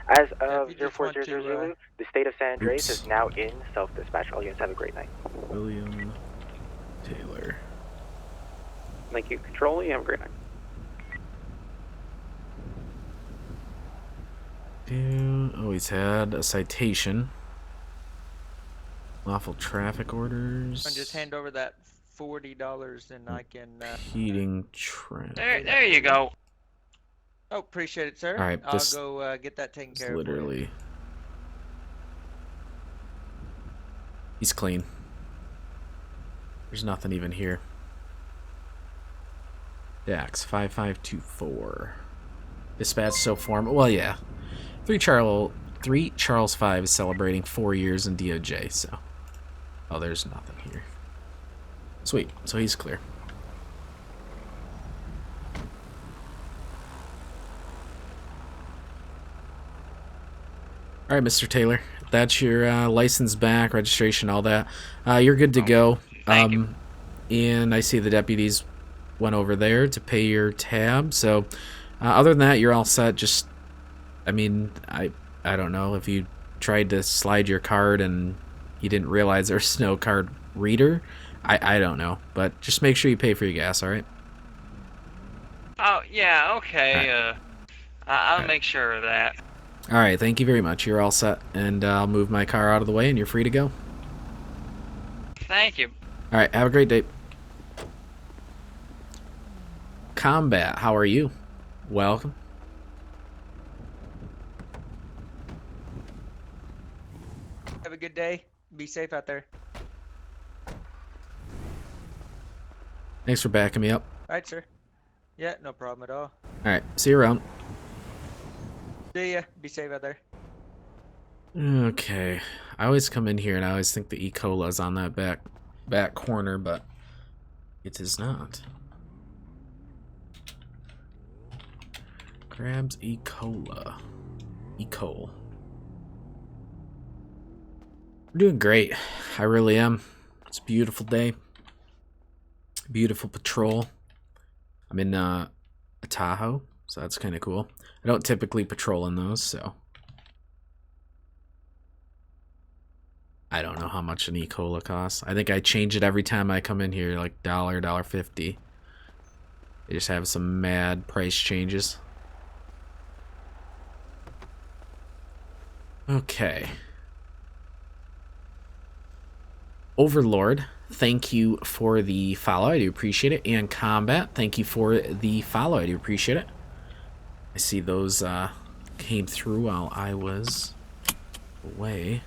As of 0400 Zulu, the state of San Andreas is now in self-dispatch. All units have a great night. William Taylor. Thank you, Control. You have a great night. Oh, he's had a citation. Lawful traffic orders. And just hand over that $40 and I can... Heating trend. There you go. Oh, appreciate it, sir. All right, I'll go get that taken care of. Literally. He's clean. There's nothing even here. Dax 5524. Dispatch so formal. Well, yeah. 3 Charles 5 is celebrating 4 years in DOJ, so. Oh, there's nothing here. Sweet. So he's clear. All right, Mr. Taylor. That's your license back, registration, all that. You're good to go. Thank you. And I see the deputies went over there to pay your tab. So other than that, you're all set. Just, I mean, I don't know if you tried to slide your card and you didn't realize there's no card reader. I don't know. But just make sure you pay for your gas, all right? Oh, yeah, okay. All right. I'll make sure of that. All right, thank you very much. You're all set. And I'll move my car out of the way and you're free to go. Thank you. All right, have a great day. Combat, how are you? Welcome. Have a good day. Be safe out there. Thanks for backing me up. Alright, sir. Yeah, no problem at all. Alright, see you around. See ya. Be safe out there. Okay. I always come in here and I always think the E. cola's on that back corner, but it is not. Grabs E. cola. E. cole. I'm doing great. I really am. It's a beautiful day. Beautiful patrol. I'm in a Tahoe, so that's kind of cool. I don't typically patrol in those, so I don't know how much an E. cola costs. I think I change it every time I come in here, like $1, $1.50. They just have some mad price changes. Okay. Overlord, thank you for the follow. I do appreciate it. And Combat, thank you for the follow. I do appreciate it. I see those came through while I was away.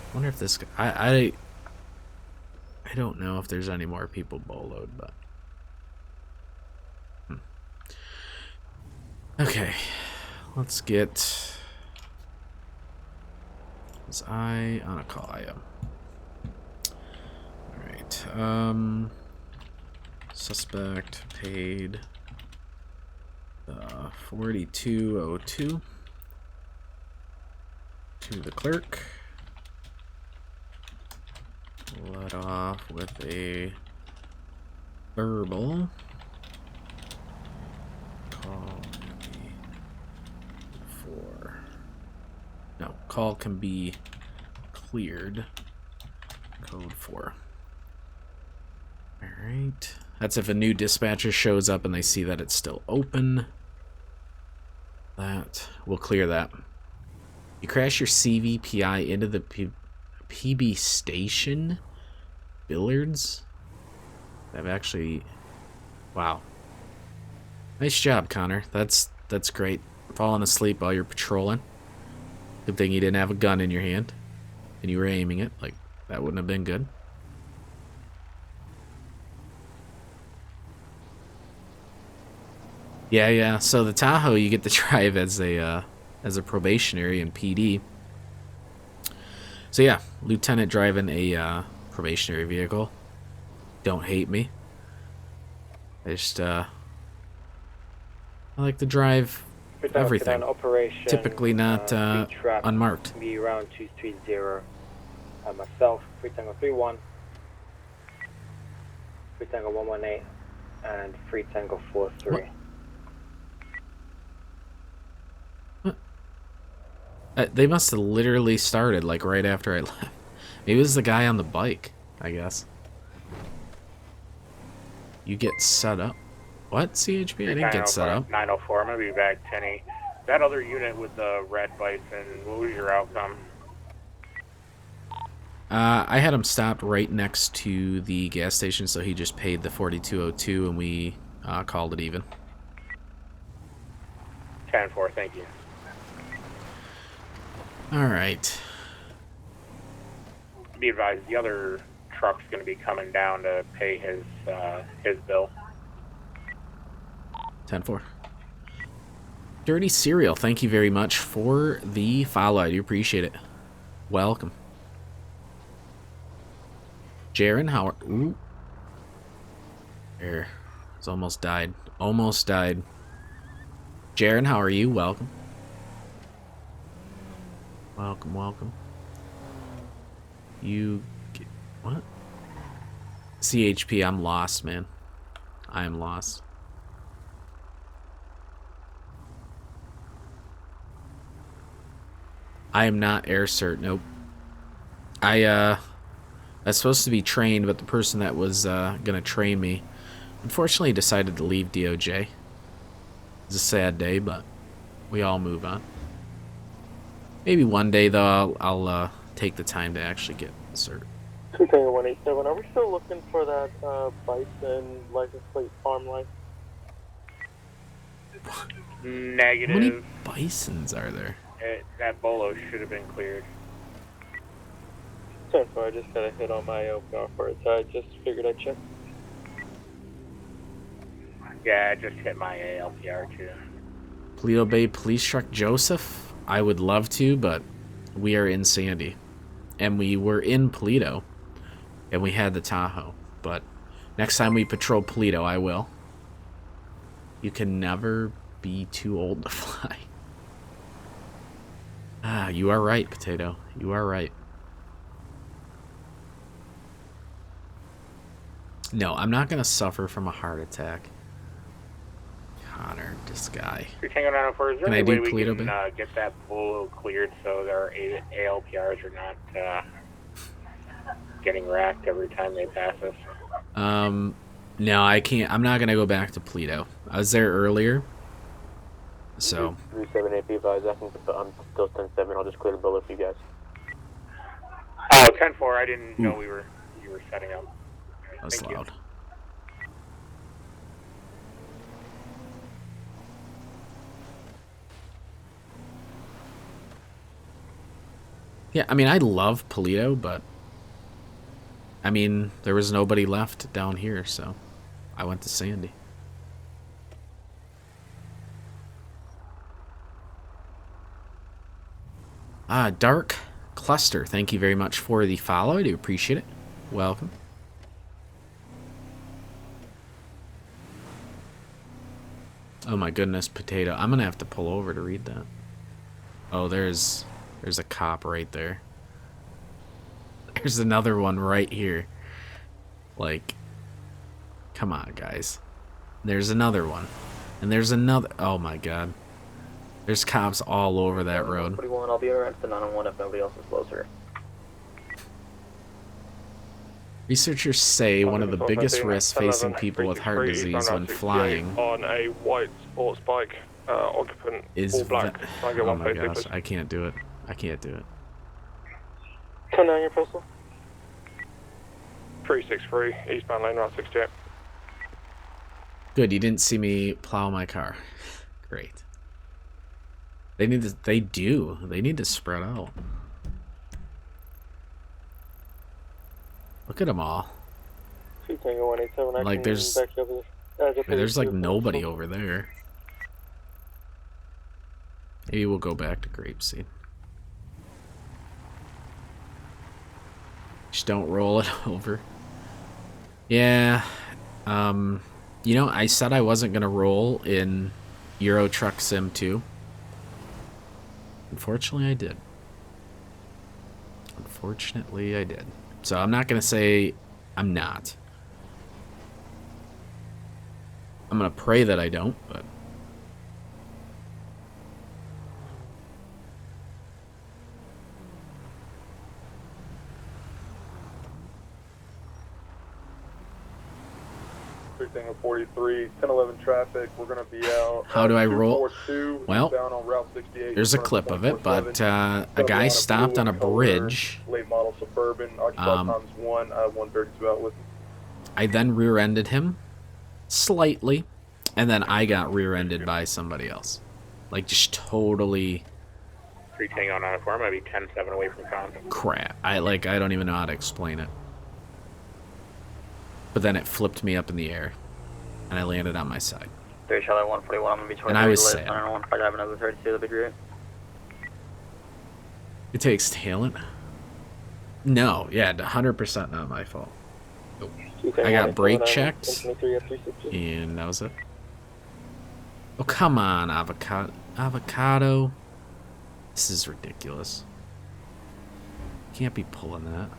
I wonder if this... I don't know if there's any more people boloed, but... Okay. Let's get... Was I on a call? I am. Alright. Suspect paid 4202 to the clerk. Let off with a verbal call can be for. No, call can be cleared. Code 4. Alright. That's if a new dispatcher shows up and they see that it's still open. That will clear that. You crash your CVPI into the PB station? Billiards? I've actually... Wow. Nice job, Connor. That's great. Falling asleep while you're patrolling. Good thing you didn't have a gun in your hand. And you were aiming it. Like, that wouldn't have been good. Yeah. So the Tahoe, you get to drive as a probationary in PD. So yeah, lieutenant driving a probationary vehicle. Don't hate me. I just I like to drive everything. Typically not unmarked. Be around 230. Myself, 3 Tango 31, 3 Tango 118, and 3 Tango 43. They must have literally started like right after I left. Maybe it was the guy on the bike, I guess. You get set up. What, CHP? I didn't get set up. 904, I'm going to be back 10-8. That other unit with the red bison, what was your outcome? I had him stopped right next to the gas station, so he just paid the 4202 and we called it even. 10-4, thank you. Alright. Be advised, the other truck's going to be coming down to pay his bill. 10-4. Dirty Cereal, thank you very much for the follow. I do appreciate it. Welcome. Jaren, how are... Ooh. There. It's almost died. Almost died. Jaren, how are you? Welcome. Welcome. You... Get, what? CHP, I'm lost, man. I am lost. I am not air cert, nope. I was supposed to be trained, but the person that was gonna train me unfortunately decided to leave DOJ. It's a sad day, but we all move on. Maybe one day though I'll take the time to actually get cert. 2K187, are we still looking for that bison license plate farm life? Negative. How many bisons are there? That bolo should have been cleared. 10-4, I just got a hit on my LPR for it, so I just figured I'd check. Yeah, I just hit my ALPR too. Paleto Bay Police Truck Joseph? I would love to, but we are in Sandy. And we were in Paleto. And we had the Tahoe. But next time we patrol Paleto, I will. You can never be too old to fly. Ah, you are right, Potato. You are right. No, I'm not going to suffer from a heart attack. Connor, this guy. Tango 904, is there Can I any do way we Paleto can Bay? get that polo cleared so their ALPRs are not getting racked every time they pass us? No, I can't. I'm not going to go back to Paleto. I was there earlier. So. 378 be advised, I'm still 10-7, I'll just clear the bullet for you guys. Oh, 10-4, I didn't know you were setting up. That was Thank loud. You. Yeah, I mean, I love Paleto, but I mean, there was nobody left down here, so I went to Sandy. Dark Cluster, thank you very much for the follow. I do appreciate it. Welcome. Oh my goodness, Potato. I'm gonna have to pull over to read that. Oh, there's a cop right there. There's another one right here. Like, come on, guys. There's another one. And there's another. Oh my god. There's cops all over that road. 41, I'll be around to 911 if nobody else is closer. Researchers say one of the biggest risks facing people with heart disease when flying on a white sports bike, occupant is all black. oh my gosh, I can't do it. I can't do it. Turn down your pistol. 363, eastbound lane, route 68. Good, you didn't see me plow my car. Great. They need to. They do. They need to spread out. Look at them all. Like there's like nobody over there. Maybe we'll go back to Grapeseed. Just don't roll it over. Yeah. You know, I said I wasn't gonna roll in Euro Truck Sim 2. Unfortunately, I did. Unfortunately, I did. So I'm not gonna say I'm not. I'm gonna pray that I don't, but. Everything at 43, 1011 traffic, we're going to be out. How do I roll? Well, down on Route 68, there's a clip of it, but a guy stopped on a bridge. Late model Suburban, occupied times 1, I have 132 out with me. I then rear-ended him, slightly, and then I got rear-ended by somebody else. Like, just totally... 3 Tango 904, might be 10-7 away from contact. Crap. I don't even know how to explain it. But then it flipped me up in the air, and I landed on my side. 3 Charlie 141, I'm going to be 23. And I was sad. I don't know if I have another 32, that'd be great. It takes talent. No, yeah, 100% not my fault. Nope. I got brake checked, and that was it. Oh, come on, avocado. This is ridiculous. Can't be pulling that.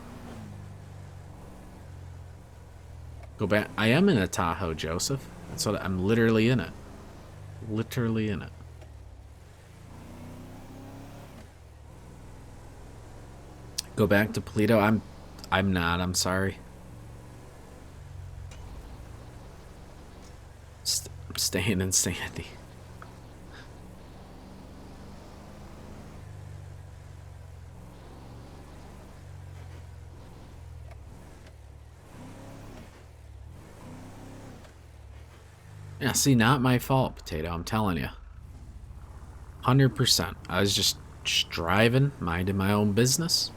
Go back. I am in a Tahoe, Joseph. That's what I'm literally in it. Literally in it. Go back to Paleto. I'm not. I'm sorry. I'm staying in Sandy. Yeah, see, not my fault, Potato. I'm telling you. 100%. I was just driving, minding my own business.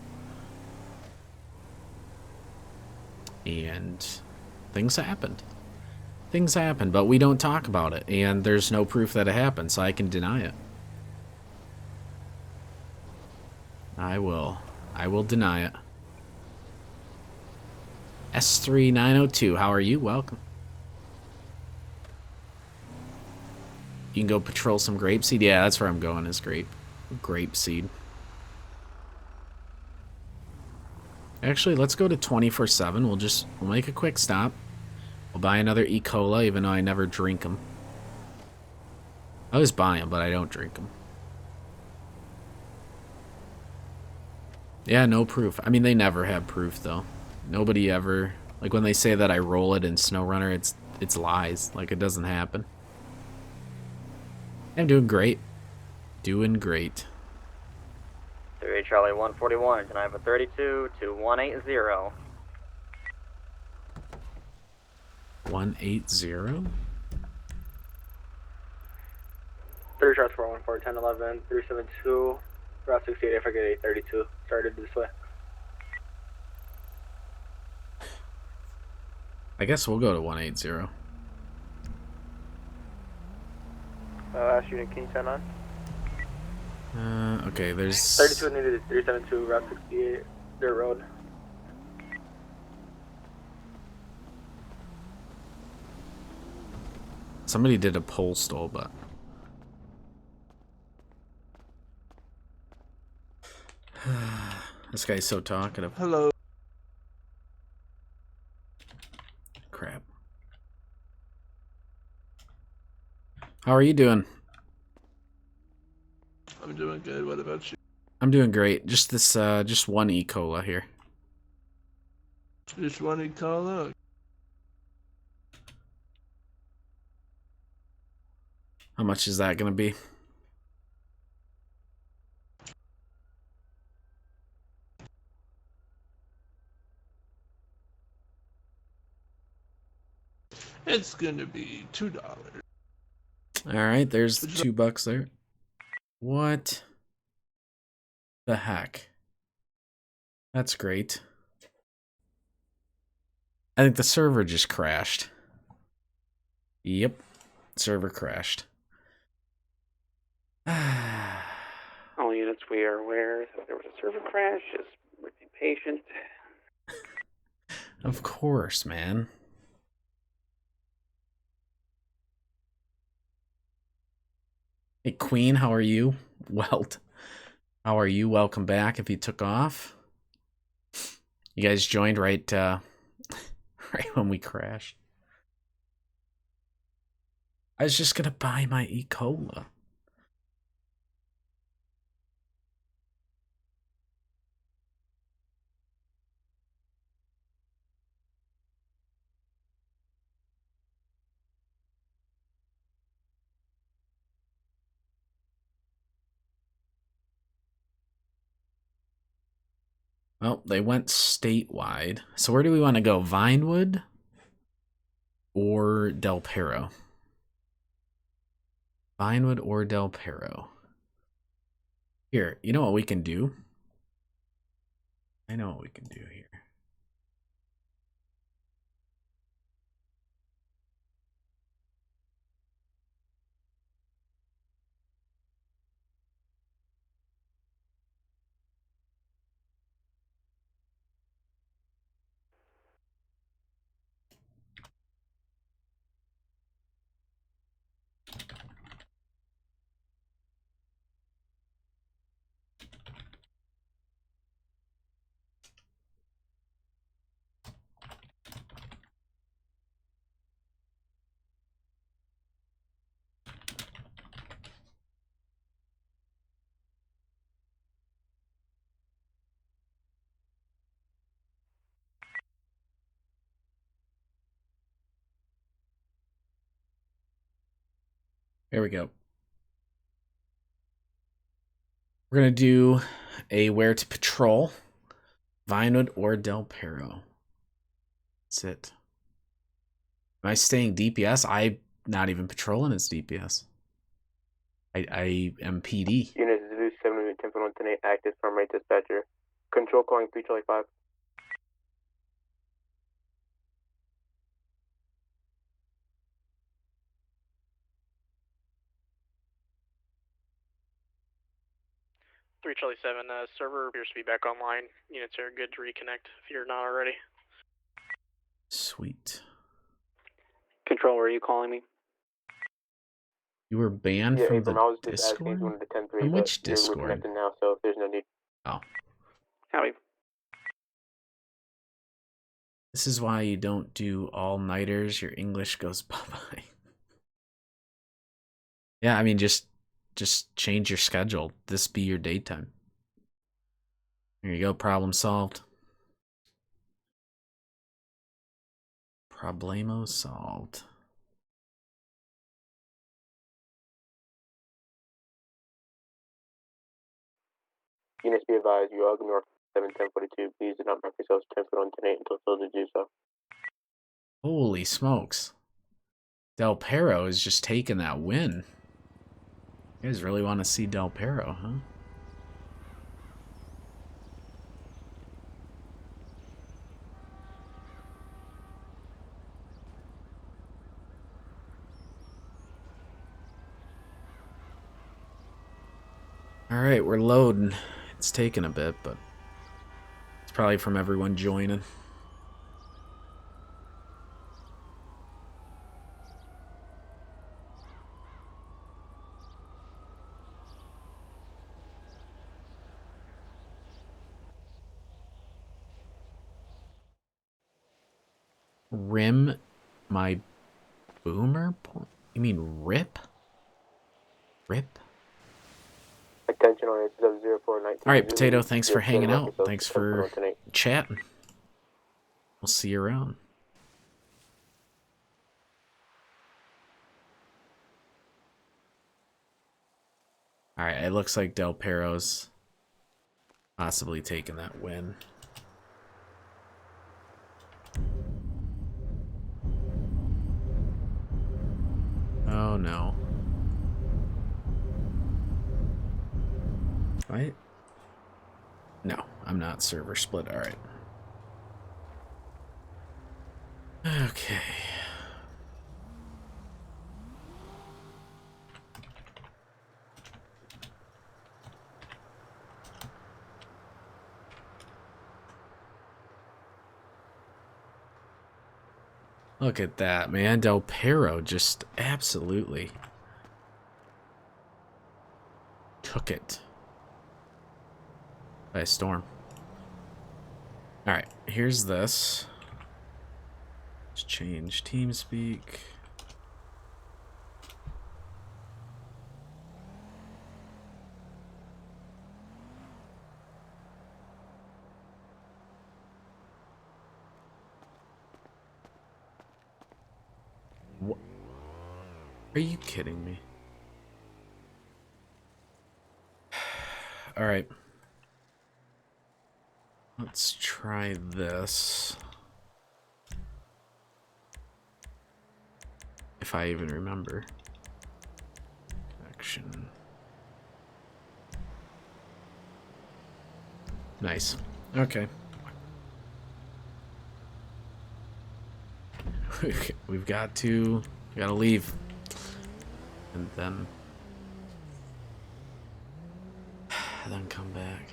And things happened. Things happened, but we don't talk about it. And there's no proof that it happened, so I can deny it. I will deny it. S3902, how are you? Welcome. You can go patrol some grapeseed. Yeah, that's where I'm going, is grapeseed. Actually, let's go to 24/7. We'll make a quick stop. We'll buy another E-Cola, even though I never drink them. I always buy them, but I don't drink them. Yeah, no proof. I mean, they never have proof, though. Nobody ever... Like, when they say that I roll it in SnowRunner, it's lies. Like, it doesn't happen. I'm doing great. Doing great. 3 Charlie 141, can I have a 32 to 180? 180? 3 shots 414, 1011, 372, Route 68, if I get 832. Started this way. I guess we'll go to 180. Last unit, can you turn on? Okay, there's... 32 needed 372, Route 68, Dirt Road. Somebody did a pole stole, but... This guy's so talkative. Hello. Crap. How are you doing? I'm doing good. What about you? I'm doing great. Just this, just one E-Cola here. Just one E-Cola? How much is that gonna be? It's gonna be $2. Alright, there's the $2 there. What the heck? That's great. I think the server just crashed. Yep, server crashed. All units, we are aware that there was a server crash. Just be patient. Of course, man. Hey, Queen, how are you? Welt, how are you? Welcome back if you took off. You guys joined right when we crashed. I was just gonna buy my E-Cola. Well, they went statewide. So where do we want to go? Vinewood or Del Perro? Vinewood or Del Perro? Here, you know what we can do? I know what we can do here. There we go. We're going to do a where to patrol, Vinewood or Del Perro. That's it. Am I staying DPS? I'm not even patrolling as DPS. I am PD. Unit 7 10.1 active from right dispatcher. Control calling 3 Charlie 5. 3 Charlie 7, server appears to be back online. Units are good to reconnect if you're not already. Sweet. Control, were you calling me? You were banned Yeah, from Abram, the I was just Discord? asking one of the 10-3, From but which you're Discord? reconnected now, so there's no need. Oh. Howdy. This is why you don't do all-nighters. Your English goes bye-bye. Yeah, I mean, just change your schedule. This be your daytime. There you go. Problem solved. Problemo solved. Units be advised, you are north 7-1042. Please do not mark yourselves 10 foot on 10-8 until told to do so. Holy smokes. Del Perro is just taking that win. You guys really want to see Del Perro, huh? Alright, we're loading. It's taking a bit, but it's probably from everyone joining. Rim my boomer point? You mean rip? Rip? Attention on 0419. Alright, Potato, thanks for hanging out. Thanks for chatting. We'll see you around. Alright, it looks like Del Perro's possibly taking that win. Oh no. Right? No, I'm not server split. Alright. Okay. Look at that, man. Del Perro just absolutely took it by storm. Alright, here's this. Let's change TeamSpeak. What? Are you kidding me? Alright. Let's try this. If I even remember. Action. Nice. Okay. We gotta leave. And then come back.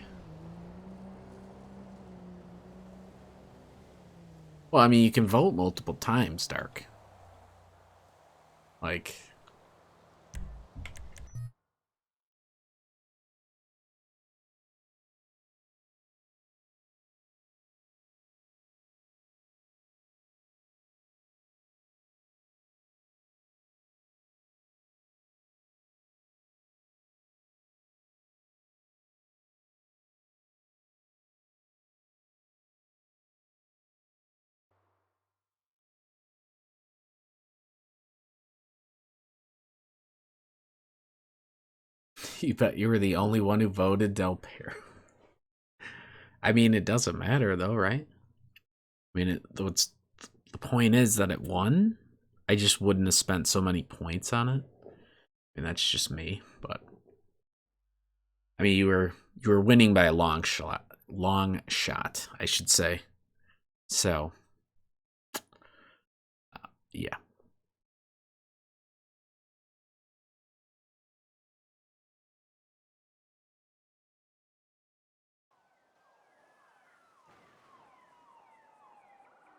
Well, I mean, you can vote multiple times, Dark. Like... You bet you were the only one who voted Del Perro. I mean, it doesn't matter, though, right? I mean, the point is that it won. I just wouldn't have spent so many points on it. I mean, that's just me, but... I mean, you were winning by a long shot, I should say. So, yeah.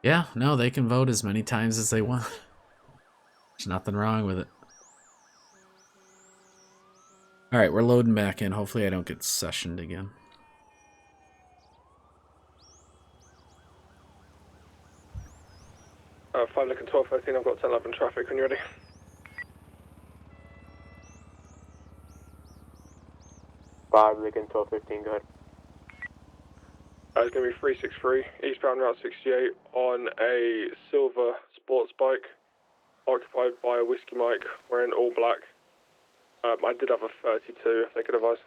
Yeah, no, they can vote as many times as they want. There's nothing wrong with it. Alright, we're loading back in. Hopefully I don't get sessioned again. Five Lincoln 1213, I've got 1011 traffic when you're ready. Five Lincoln 1215, go ahead. It's going to be 363, eastbound Route 68 on a silver sports bike, occupied by a whiskey Mike, wearing all black. I did have a 32, if they could advise.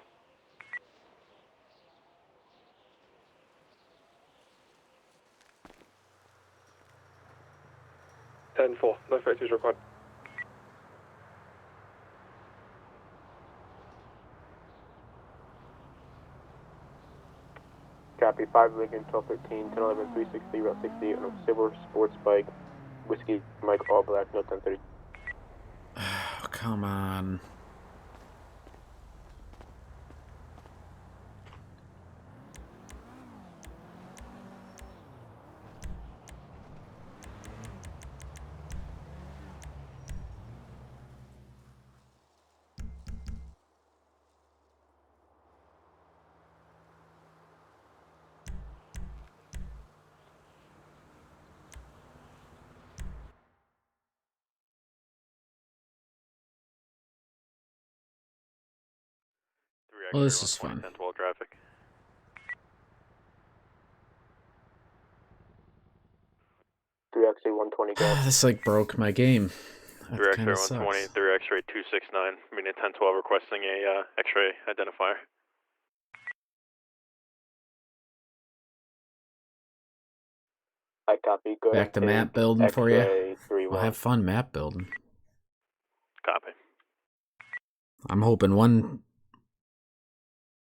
10-4, no 32s required. Copy, 5 Lincoln 1213, 1011 360, Route 68 on a silver sports bike, whiskey Mike, all black, no 1030. Oh, come on. Well, this is fun. 10-12 traffic. 3 X-ray 120, go ahead. This like broke my game. 3 That X-ray kind of 120, sucks. 3 X-ray 269, meaning 10-12 requesting a X-ray identifier. I copy, go Back to ahead. map building for you. X-ray We'll have fun map building. Copy. I'm hoping 1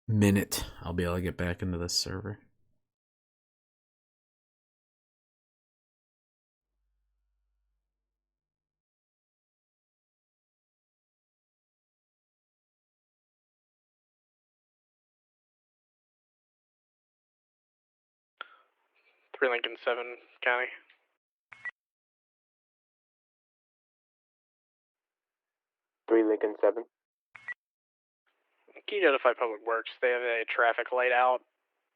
minute I'll be able to get back into this server. Lincoln 7 County. Lincoln 7. Can you notify Public Works? They have a traffic light out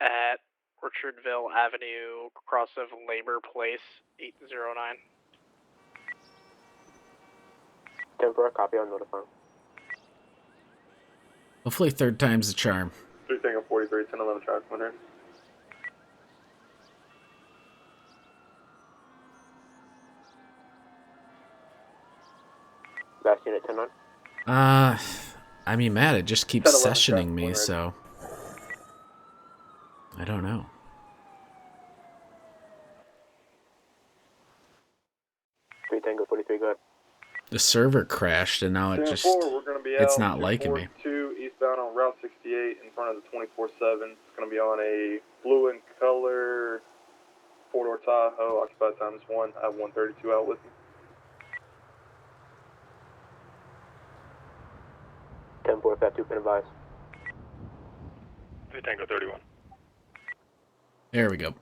at Orchardville Avenue, cross of Labor Place, 809. 10-4, copy, I'll notify. Hopefully third time's the charm. 3 Tango 43, 1011 traffic, 100. Last unit 10-9. I mean, Matt, it just keeps sessioning me, so I don't know. Tango 43, go ahead. The server crashed, and now it just, it's not liking me. 2 eastbound on Route 68 in front of the 24/7. It's going to be on a blue in color 4-door Tahoe, occupied ×1. I have 132 out with me. 10-4, if that 2 pin advise. 3 Tango 31. There we go.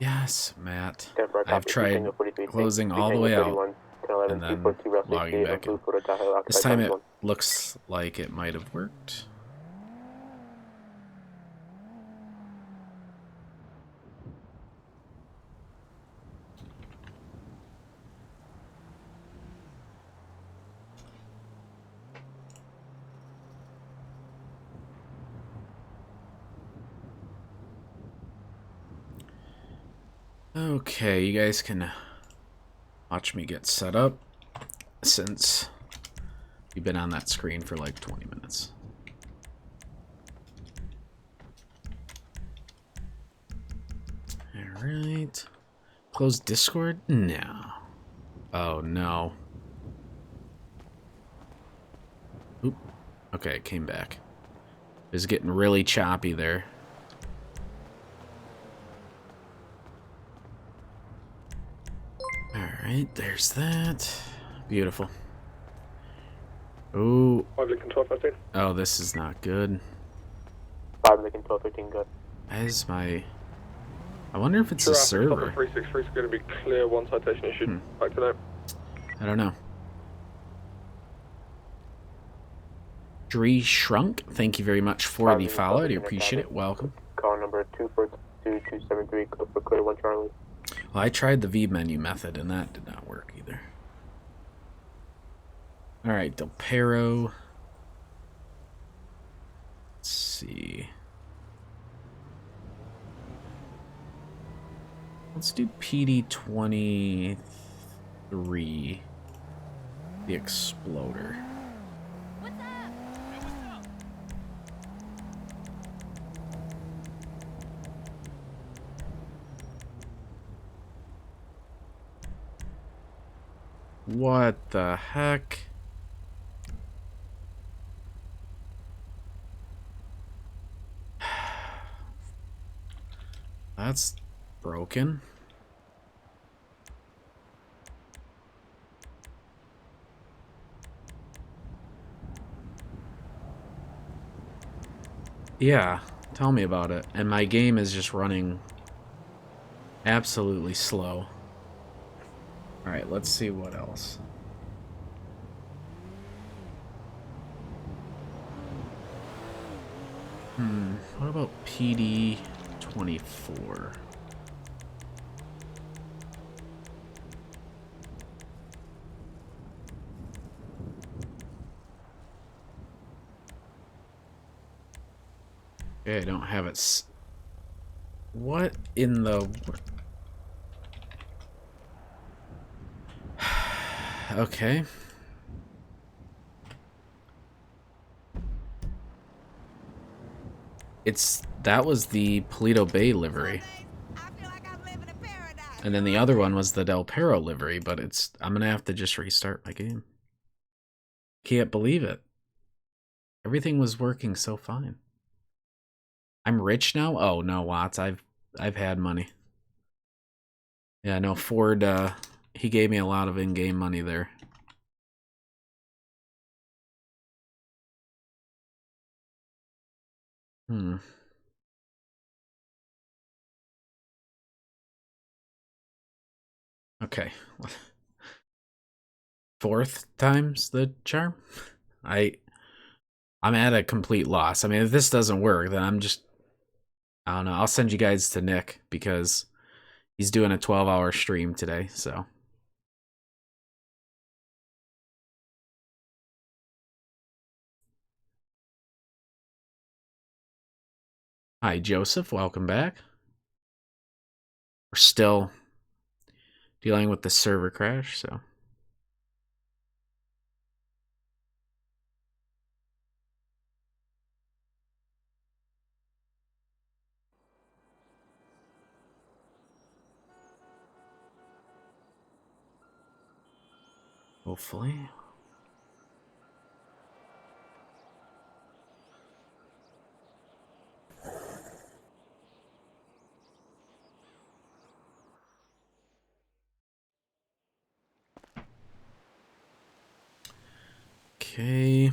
Yes, Matt. 10-4, I've tried closing all the way out and then logging back in. This time it looks like it might have worked. Okay, you guys can watch me get set up since you've been on that screen for like 20 minutes. Alright. Close Discord? No. Oh, no. Oop. Okay, it came back. It was getting really choppy there. Alright, there's that. Beautiful. Ooh. 5 Lincoln 1213. Oh, this is not good. 5 Lincoln 1213, good. Why is my I wonder if it's a server. 363 is going to be clear, one citation issued. Back to note. I don't know. Dree Shrunk, thank you very much for the follow. I do appreciate it. Welcome. Call number 242-273, code for code 1 Charlie. Well, I tried the V menu method, and that did not work either. All right, Del Perro. Let's see. Let's do PD 23. The Exploder. What's up? What the heck? That's broken. Yeah, tell me about it. And my game is just running absolutely slow. Alright, let's see what else. What about PD 24? Okay, I don't have it. What in the... Okay. That was the Paleto Bay livery. And then the other one was the Del Perro livery, but I'm gonna have to just restart my game. Can't believe it. Everything was working so fine. I'm rich now? Oh no, Watts, I've had money. Yeah, no, Ford he gave me a lot of in-game money there. Okay. 4th time's the charm? I'm at a complete loss. I mean, if this doesn't work, then I don't know. I'll send you guys to Nick because he's doing a 12-hour stream today, so. Hi, Joseph. Welcome back. We're still dealing with the server crash, so. Hopefully. Okay.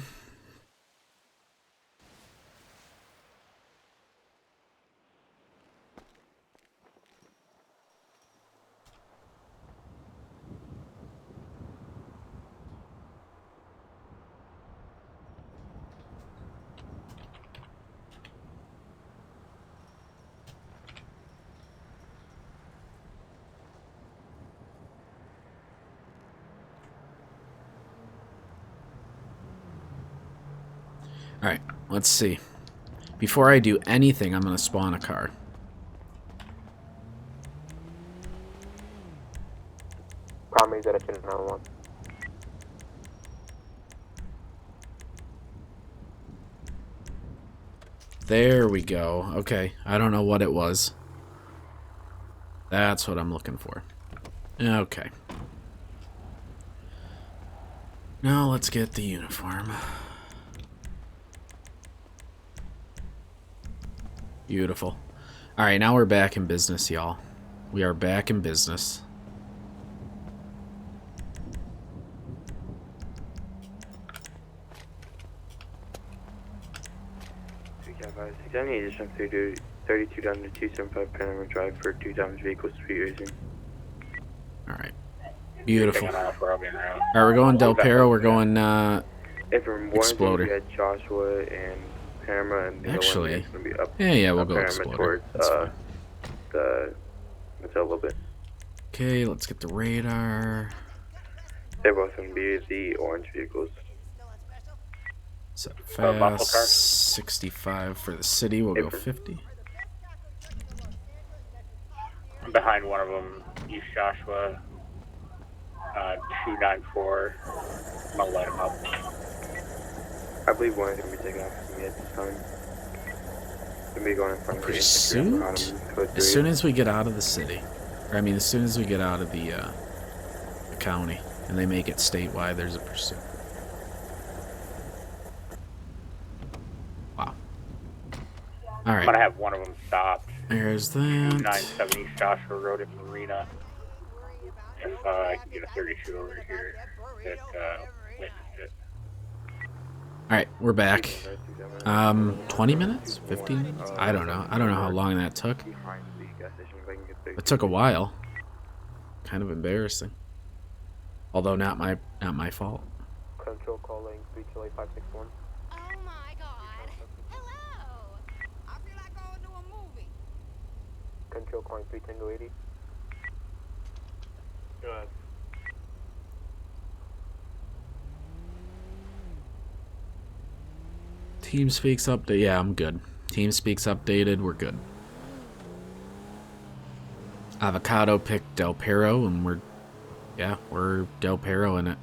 Alright, let's see. Before I do anything, I'm going to spawn a car. Primary direction 911. There we go. Okay, I don't know what it was. That's what I'm looking for. Okay. Now let's get the uniform. Beautiful. Alright, now we're back in business, y'all. We are back in business. 32 down to 275 Panama Drive for 2 times vehicle speed racing. Alright. Beautiful. Taking off, we're all being around. Alright, we're going Del Perro. We're going If from Exploder. We had Joshua and Panama, and the Actually, other one is going to be up. yeah, we'll up go Panama Exploder. Towards, That's fine. It's a little bit. Okay, let's get the radar. They're both going to be the orange vehicles. Set muscle car? fast. 65 for the city. We'll go 50. I'm behind one of them, East Joshua, 294. I'm gonna light him up. I believe one is going to be taken off from me at this time. Going to be going in front of me. Pursuit? As soon as we get out of the city. Or, I mean, as soon as we get out of the county and they make it statewide, there's a pursuit. Wow. Alright. I'm gonna have one of them stopped. There's that. 297 East Joshua Road in Marina. If I can get a 32 over here that witnessed it. Alright, we're back. 20 minutes? 15 minutes? I don't know. I don't know how long that took. It took a while. Kind of embarrassing. Although not my fault. Control calling 3 Chile 561. Oh my god. Hello. I feel like going to a movie. Control calling 3 Tango 80. Go ahead. TeamSpeak's update. Yeah, I'm good. TeamSpeak's updated. We're good. Avocado picked Del Perro, and we're Del Perro in it.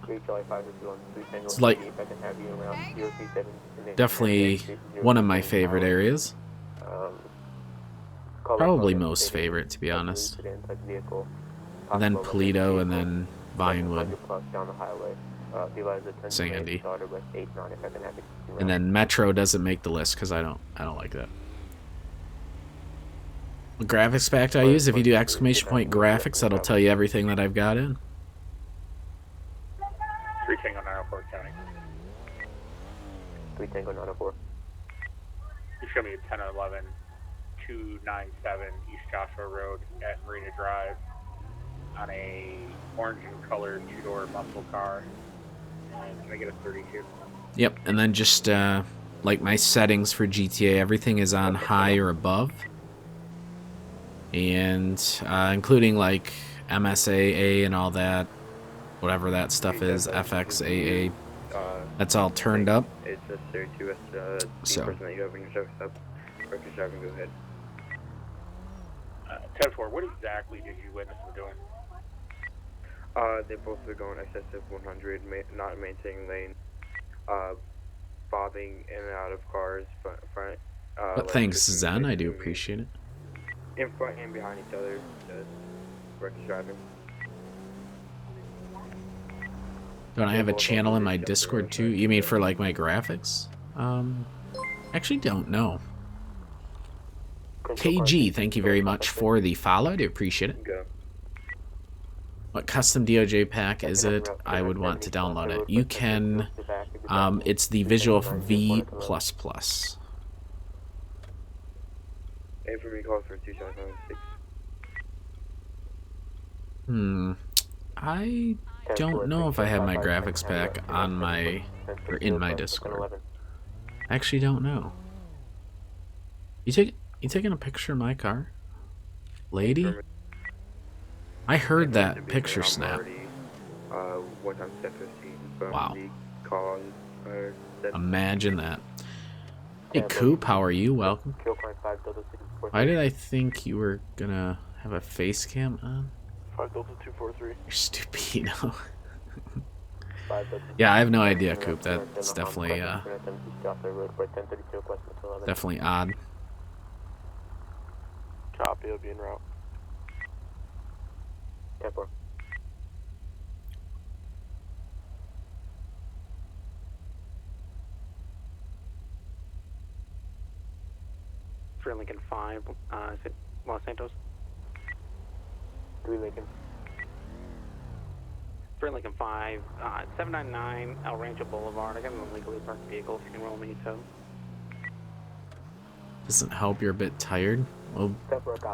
It's like definitely one of my favorite areas. Probably most favorite, to be honest. And then Polito, and then Vinewood, Sandy, and then Metro doesn't make the list because I don't like that. The graphics pack I use, if you do exclamation point graphics, that'll tell you everything that I've got in. 3 Tango 904 County. 3 Tango 904. You show me a 1011 297 East Joshua Road at Marina Drive on a orange and colored 2-door muscle car. And can I get a 32? Yep, and then just like my settings for GTA, everything is on high or above. And including like MSAA and all that, whatever that stuff is, FXAA, that's all turned up. It's a 32 as the person that you have in your service up. Record driving, go ahead. 10-4, what exactly did you witness them doing? They both were going excessive 100, not maintaining lane, bobbing in and out of cars, front. But thanks, Zen, I do appreciate it. In front and behind each other, record driving. Don't I have a channel in my Discord too? You mean for like my graphics? Actually don't know. KG, thank you very much for the follow. I do appreciate it. What custom DOJ pack is it? I would want to download it. You can, it's the Visual V++. And for me, call for 2796. I don't know if I have my graphics pack on my, or in my Discord. I actually don't know. You taking a picture of my car? Lady? I heard that picture snap. Wow. Imagine that. Hey Coop, how are you? Welcome. Why did I think you were gonna have a face cam on? 5 Delta 243. You're stupid. Yeah, I have no idea, Coop. That's definitely definitely odd. Copy, it'll be en route. 10-4. For Lincoln 5, is it Los Santos? 3 Lincoln. For Lincoln 5, 799 El Rancho Boulevard. I got an illegally parked vehicle. If you can roll me a tow. Doesn't help you're a bit tired. Well,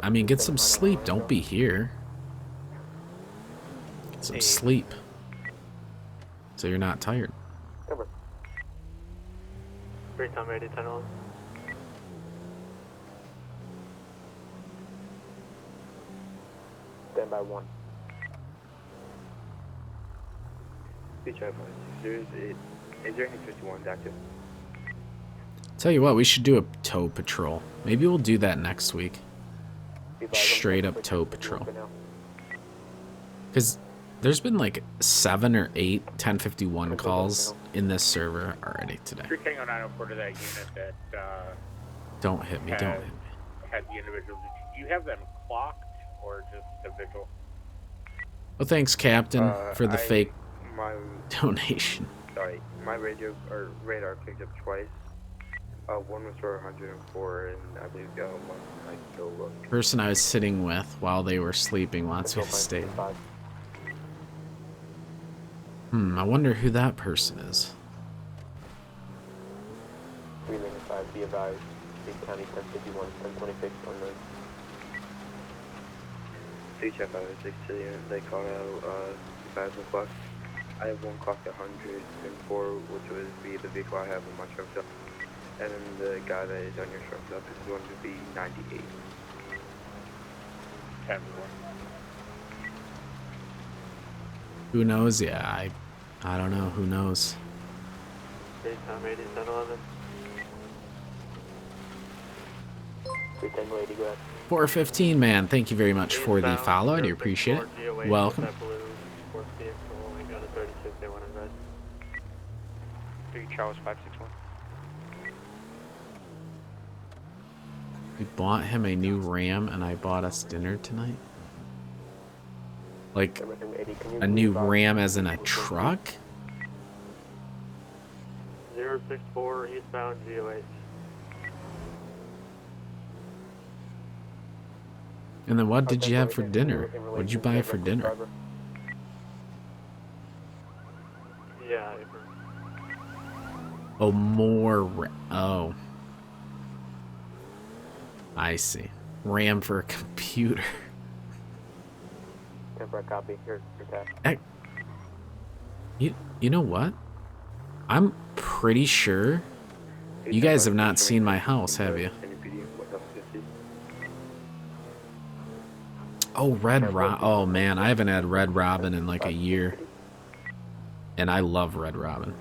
I mean, get some sleep. Don't be here. Get some sleep. So you're not tired. Great time ready, 10-11. Stand by 1. Is there any 51s active? Tell you what, we should do a tow patrol. Maybe we'll do that next week. Straight up tow patrol. Because there's been like 7 or 8 1051 calls in this server already today. You're Tango 904 to that unit that Don't hit me, don't hit me. had the individuals. Do you have them clocked or just a visual? Well, thanks, Captain, for the fake My donation. sorry, my radar picked up twice. One was for 104, and I believe the other one I still look. Person I was sitting with while they were sleeping wants me to stay. I wonder who that person is. 395, be advised. Big County 1051, 1026, unknown. CHF out of 6 to the unit. They called out 5 o'clock. I have one clocked at 104, which would be the vehicle I have in my truck stop. And then the guy that is on your truck stop is going to be 98. 10-1. Who knows? Yeah, I don't know. Who knows? Great time ready, 10-11. 310 lady, go ahead. 415, man. Thank you very much for the follow. I do appreciate it. Welcome. 3 Charles 561. We bought him a new Ram, and I bought us dinner tonight. Like, a new Ram as in a truck? 064 eastbound GOH. And then what did you have for dinner? What did you buy for dinner? Yeah. Oh, more oh. I see. RAM for a computer. Temporary copy. Your tap. You know what? I'm pretty sure you guys have not seen my house, have you? Oh, oh man, I haven't had Red Robin in like a year. And I love Red Robin.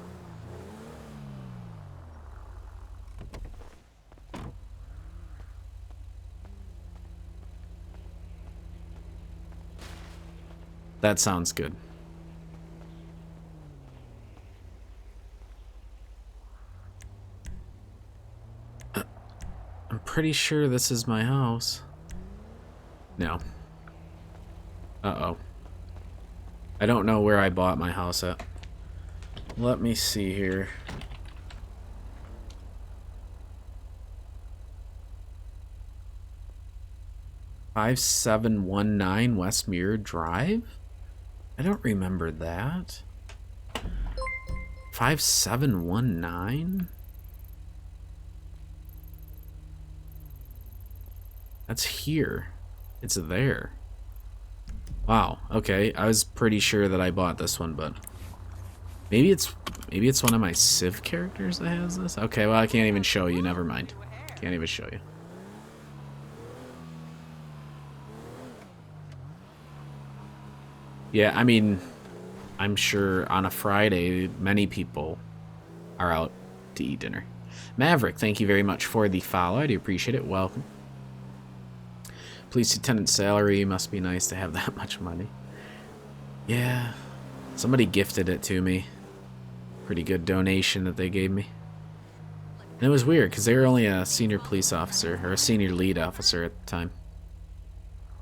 That sounds good. I'm pretty sure this is my house. No. Uh-oh. I don't know where I bought my house at. Let me see here. $5719 West Mirror Drive? I don't remember that. 5719? That's here. It's there. Wow, okay. I was pretty sure that I bought this one, but maybe it's one of my Civ characters that has this. Okay, well I can't even show you. Never mind. Can't even show you. Yeah, I mean, I'm sure on a Friday, many people are out to eat dinner. Maverick, thank you very much for the follow. I do appreciate it. Welcome. Police lieutenant salary must be nice to have that much money. Yeah, somebody gifted it to me. Pretty good donation that they gave me. And it was weird because they were only a senior police officer or a senior lead officer at the time.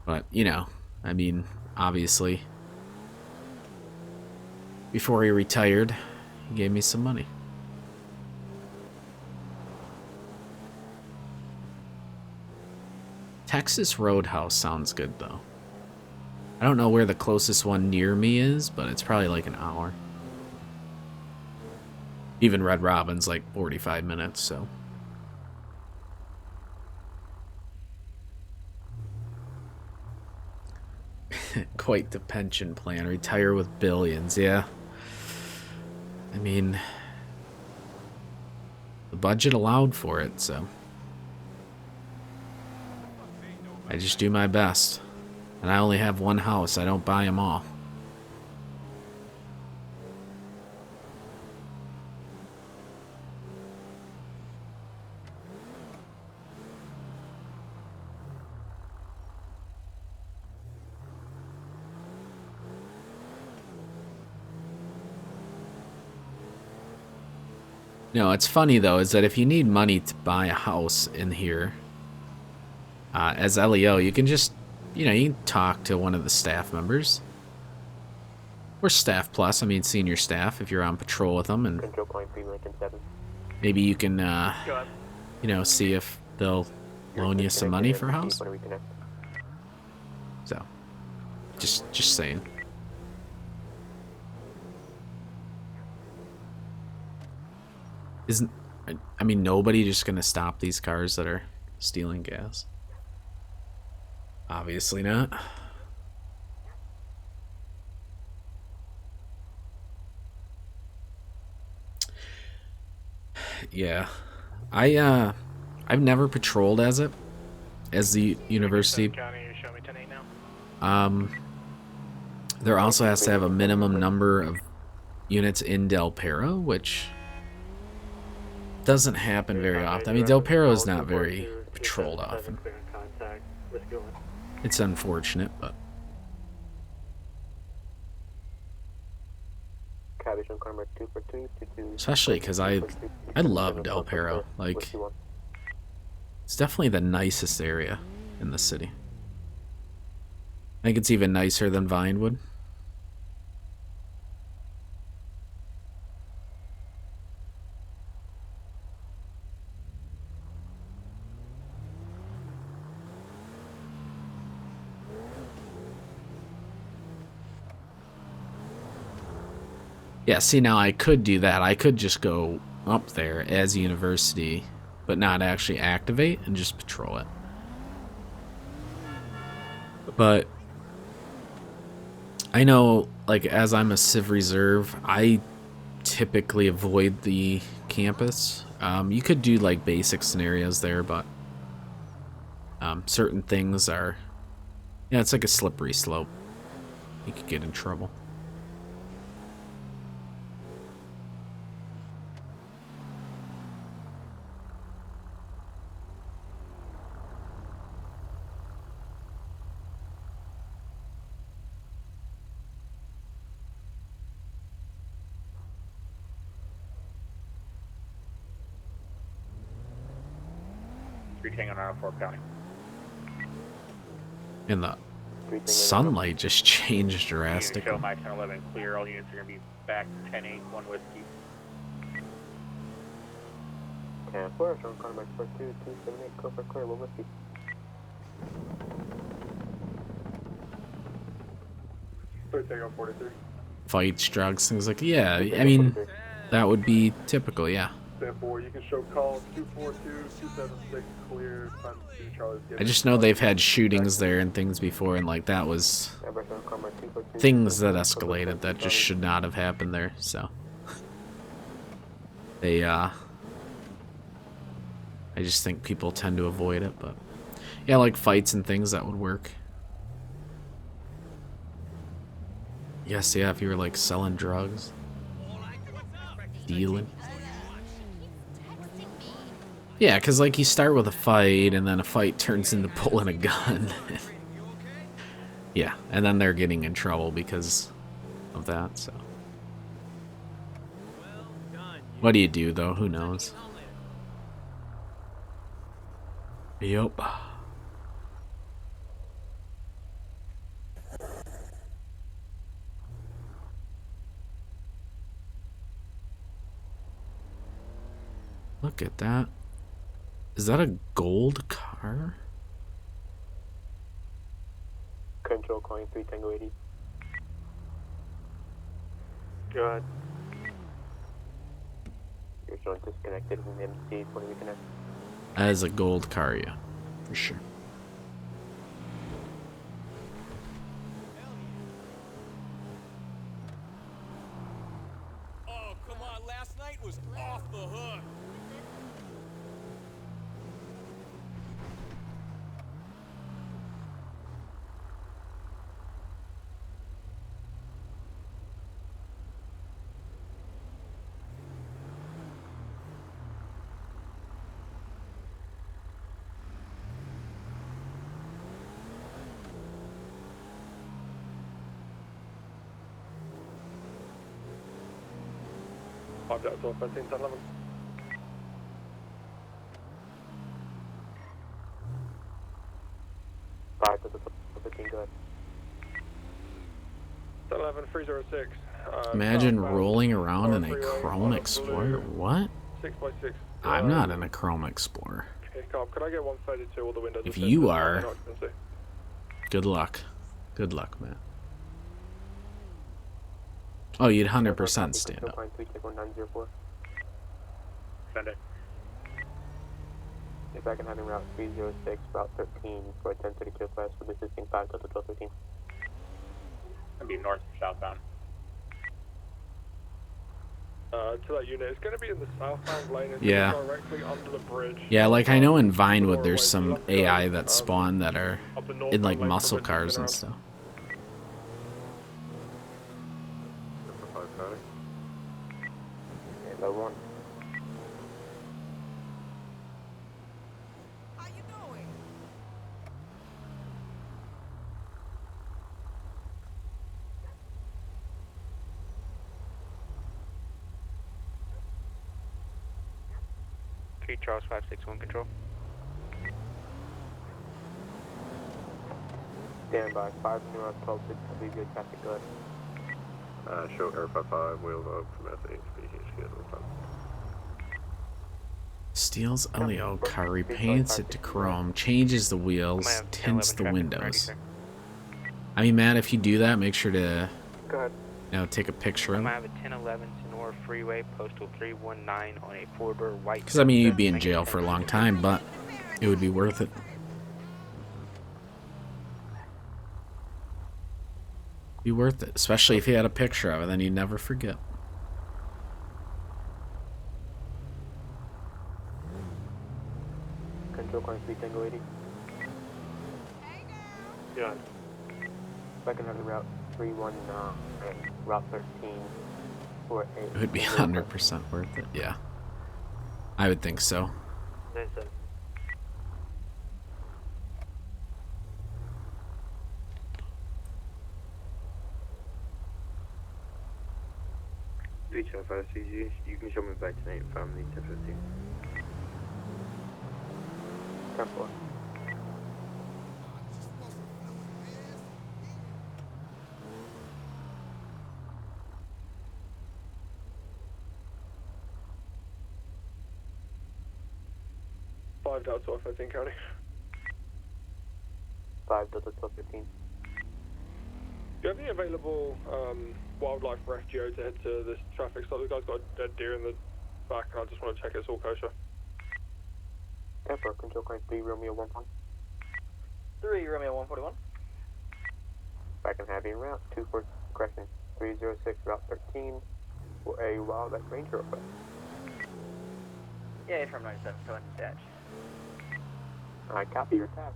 But, you know, I mean, obviously, before he retired, he gave me some money. Texas Roadhouse sounds good, though. I don't know where the closest one near me is, but it's probably like an hour. Even Red Robin's like 45 minutes, so. Quite the pension plan. Retire with billions, yeah. I mean, the budget allowed for it, so I just do my best. And I only have one house. I don't buy them all. No, it's funny though, is that if you need money to buy a house in here, as LEO, you can just, you know, you can talk to one of the staff members. Or staff plus, I mean senior staff, if you're on patrol with them, and maybe you can, you know, see if they'll loan you some money for a house. So, just saying. Isn't, I mean, nobody just gonna stop these cars that are stealing gas? Obviously not. Yeah, I've never patrolled as the university. There also has to have a minimum number of units in Del Perro, which doesn't happen very often. I mean, Del Perro is not very patrolled often. It's unfortunate, but especially because I love Del Perro. Like, it's definitely the nicest area in the city. I think it's even nicer than Vinewood. Yeah, see, now I could do that. I could just go up there as a university, but not actually activate and just patrol it. But I know, like, as I'm a Civ Reserve, I typically avoid the campus. You could do, like, basic scenarios there, but certain things are... Yeah, it's like a slippery slope. You could get in trouble. Hanging on 4 County. And the sunlight just changed drastically. Show my 1011 clear. All units are going to be back 10-8, 1 whiskey. 10-4, Sean Conrad 42, 278, Cobra clear, 1 whiskey. Tango 43. Fights, drugs, things like, yeah, I mean, that would be typical, yeah. 10-4, you can show call 242-276 clear, time 2 Charlie's I just know they've had shootings there and things before, and like that was things that escalated that just should not have happened there, so they I just think people tend to avoid it, but yeah, like fights and things, that would work. Yes, yeah, if you were like selling drugs, dealing. Yeah, because, like, you start with a fight, and then a fight turns into pulling a gun. Yeah, and then they're getting in trouble because of that, so. What do you do, though? Who knows? Yup. Look at that. Is that a gold car? Control calling 3 Tango 80. Go ahead. You're still disconnected from the MC. When do we connect? That is a gold car, yeah. For sure. was off the hook. Five Delta 13, 10, 11. Five Delta 13, go ahead. 11, 306. Imagine rolling around in a Chrome Explorer. What? 6x6. I'm not in a Chrome Explorer. Okay, Cobb, could I get 132 all the windows? If you are, good luck. Good luck, man. Oh, you'd 100% stand up. Send it. If I can have him route 306, route 13 for a 1030 kill class with assisting 5 Delta 1213. Gonna be north and southbound. To that unit, it's going to be in the southbound lane. It's Yeah. directly under the bridge. Yeah, like I know in Vinewood there's some AI that spawn that are in like muscle cars and stuff. Low 1. Charles 561 control. Stand by. 5 Neuro 1260, leave your traffic good. Show Air 55, wheels up from SHP, schedule time. Steals LEO car, repaints it to chrome, changes the wheels, tints the windows. I mean, Matt, if you do that, make sure to take a picture of I it. have a 1011 Sonora Freeway, postal 319 on a 4-door white. Because, I mean, you'd be in jail for a long time, but it would be worth it. Be worth it, especially if you had a picture of it, then you'd never forget. Control car 3 Tango 80. Yeah. Second on the route 319, route 13 for a... It would be 100% worth it, yeah. I would think so. There's a 325 CG, you can show me back tonight, family 1015. 10-4. Five Delta 1213 County. 5 Delta 1215. Do you have any available wildlife for FGO to head to this traffic stop? The guy's got a dead deer in the back, and I just want to check it's all kosher. 10-4, control car 3 Romeo 141. 3 Romeo 141. Back and heavy route 24 correction 306 route 13 for a wildlife ranger request. Yeah, from 97, coming to dash. I copy your tab.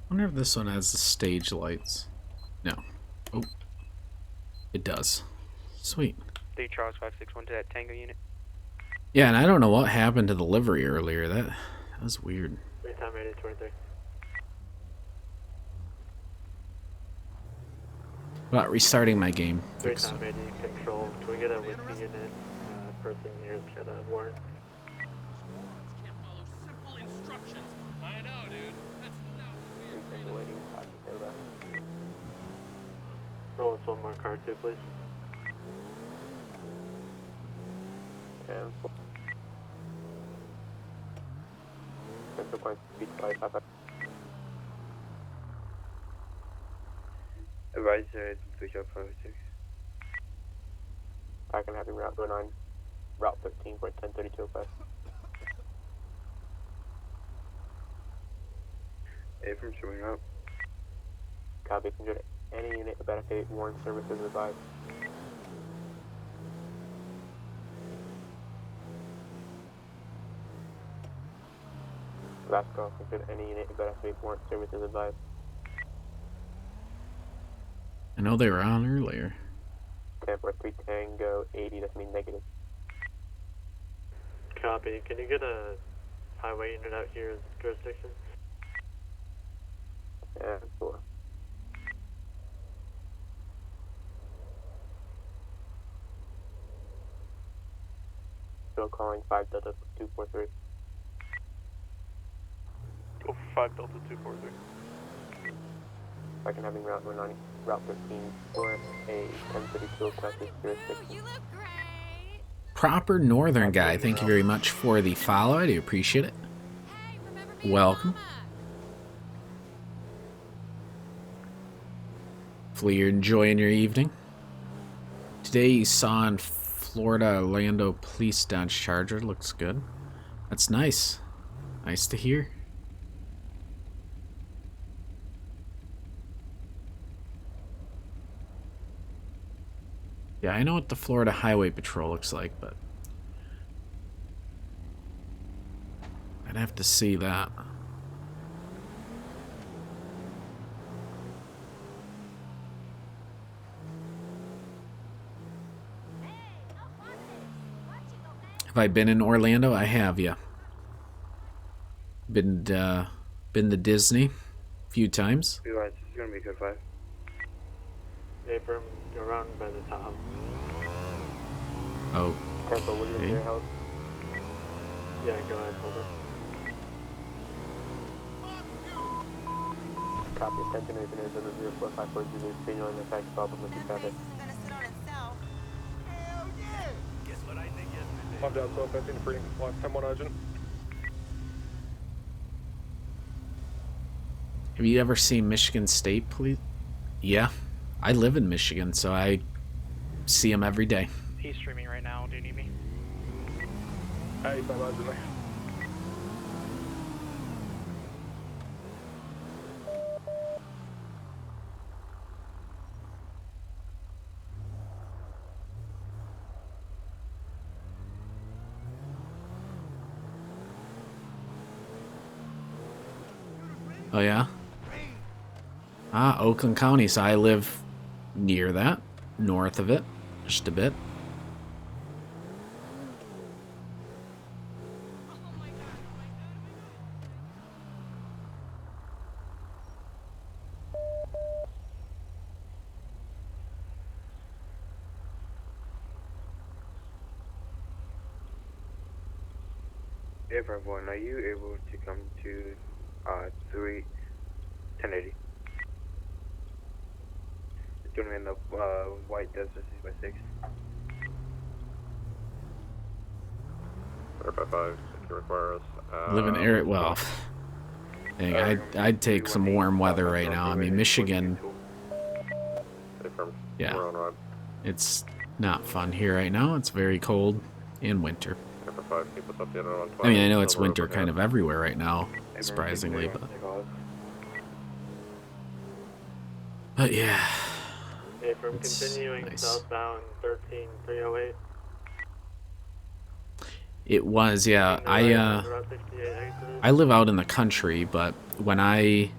I wonder if this one has the stage lights. No. Oh. It does. Sweet. 3 Charles 561 to that Tango unit. Yeah, and I don't know what happened to the livery earlier. That was weird. Time ready 23. About restarting my game. Fix it. Time ready control. Can we get a whiskey unit? Person near the warrant. I know, dude. Roll us one more card too, please. Central Point, speed 555. Advisor, 30556. I can have you route 09, route 13.103205. From showing up. Copy, consider any unit about a warrant services advised. Last call, consider any unit about a warrant services advised. I know they were on earlier. 10-3 Tango 80, that's mean negative. Copy. Can you get a highway unit out here in jurisdiction? Yeah, 4. Still calling 5 Delta 243. 5 Delta 243. I can have you route 190, route 13 for a 1032 classes jurisdiction. Proper Northern guy, thank you very much for the follow. I do appreciate it. Welcome. Hopefully you're enjoying your evening. Today you saw in Florida Orlando Police Dodge Charger. Looks good. That's nice. Nice to hear. Yeah, I know what the Florida Highway Patrol looks like, but I'd have to see that. Have I been in Orlando? I have, yeah. Been to Disney a few times. Realize this is gonna be good 5. Abram, you're around by the top. Oh. Temple, will you Okay. your house? Yeah, go ahead, hold it. Copy, attention engineers of the 0454 Julie, signal and effect problem with the traffic. I'm down 12, 15, free, 10-1 urgent. Have you ever seen Michigan State Police? Yeah. I live in Michigan, so I see them every day. He's streaming right now. Do you need me? Hey, I'm urgently. Oh, yeah? Ah, Oakland County, so I live near that, north of it, just a bit. Everyone, are you able to come to 1080? It's gonna be in the white desert 6x6. 555, if you require us. Live in area, well, dang, I'd take some warm weather right now. I mean, Michigan, yeah, it's not fun here right now. It's very cold in winter. I mean, I know it's winter kind of everywhere right now, surprisingly, but yeah. Hey, from It's continuing nice. southbound 13308. It was, yeah. I live out in the country, but when I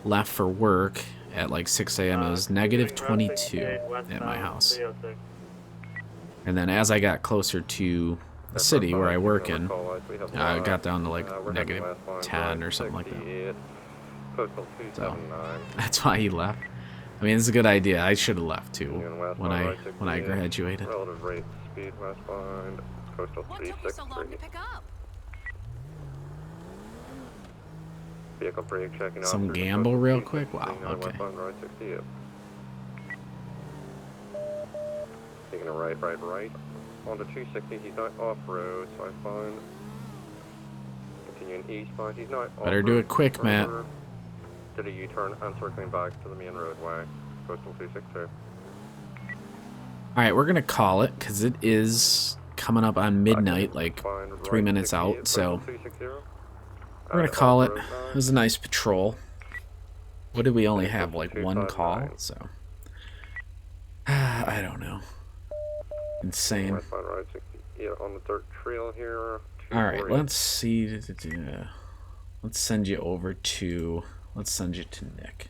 left for work at like 6 a.m., it was negative 22 at my house. And then as I got closer to the city where I work in, I got down to like negative 10 or something like that. So that's why he left. I mean, it's a good idea. I should have left too when I graduated. Relative rate speed westbound, coastal 363. Vehicle brake checking off. Some gamble real quick? Wow, okay. Taking a right. On the 260, he's not off-road, so I find. continuing eastbound. He's now Better do it quick, Matt. Did a U-turn and circling back to the main roadway. Coastal 262. Alright, we're gonna call it, because it is coming up on midnight, like 3 minutes out, so we're gonna call it. It was a nice patrol. What did we only have, like one call? So I don't know. Insane. On the dirt trail here. Alright, let's see. Let's send you over to... Let's send you to Nick.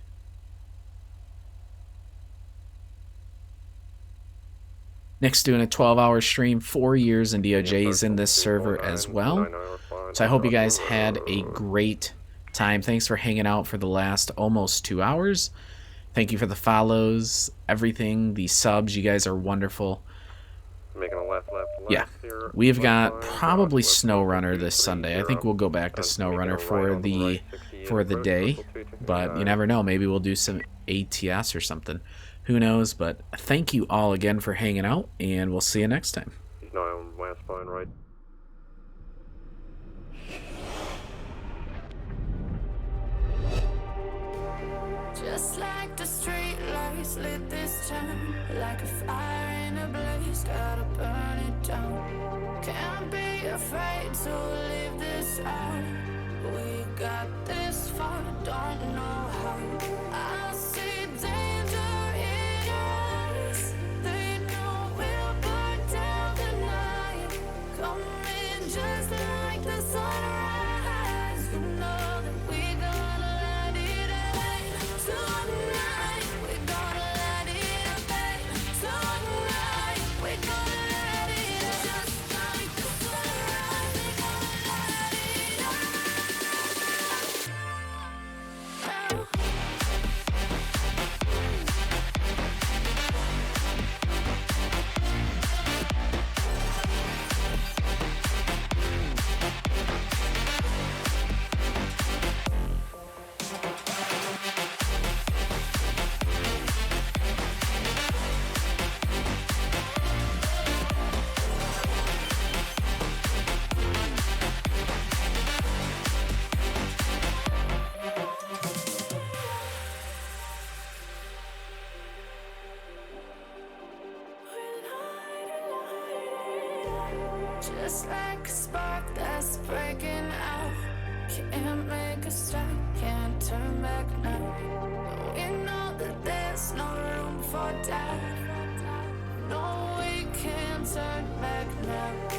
Nick's doing a 12-hour stream, 4 years, and DOJ's in this server as well. So I hope you guys had a great time. Thanks for hanging out for the last almost 2 hours. Thank you for the follows, everything, the subs. You guys are wonderful. Making a left yeah, we've got probably SnowRunner this Sunday. I think we'll go back to SnowRunner for the day, but you never know. Maybe we'll do some ATS or something. Who knows? But thank you all again for hanging out, and we'll see you next time. He's now on westbound, right? Just like the street lights lit this town, like a fire in a blaze, gotta burn it down. Can't be afraid to leave this out. We got this far, don't know how. I see danger in us. They know we'll burn down the night. Coming just like the sunrise. You know that we're gonna let it rain. Tonight, we're gonna let it rain. Tonight, we're gonna let it rain. Just like the sunrise, we're gonna let it rain. Just like a spark that's breaking out. Can't make a stop, can't turn back now. We know that there's no room for doubt. No, we can't turn back now.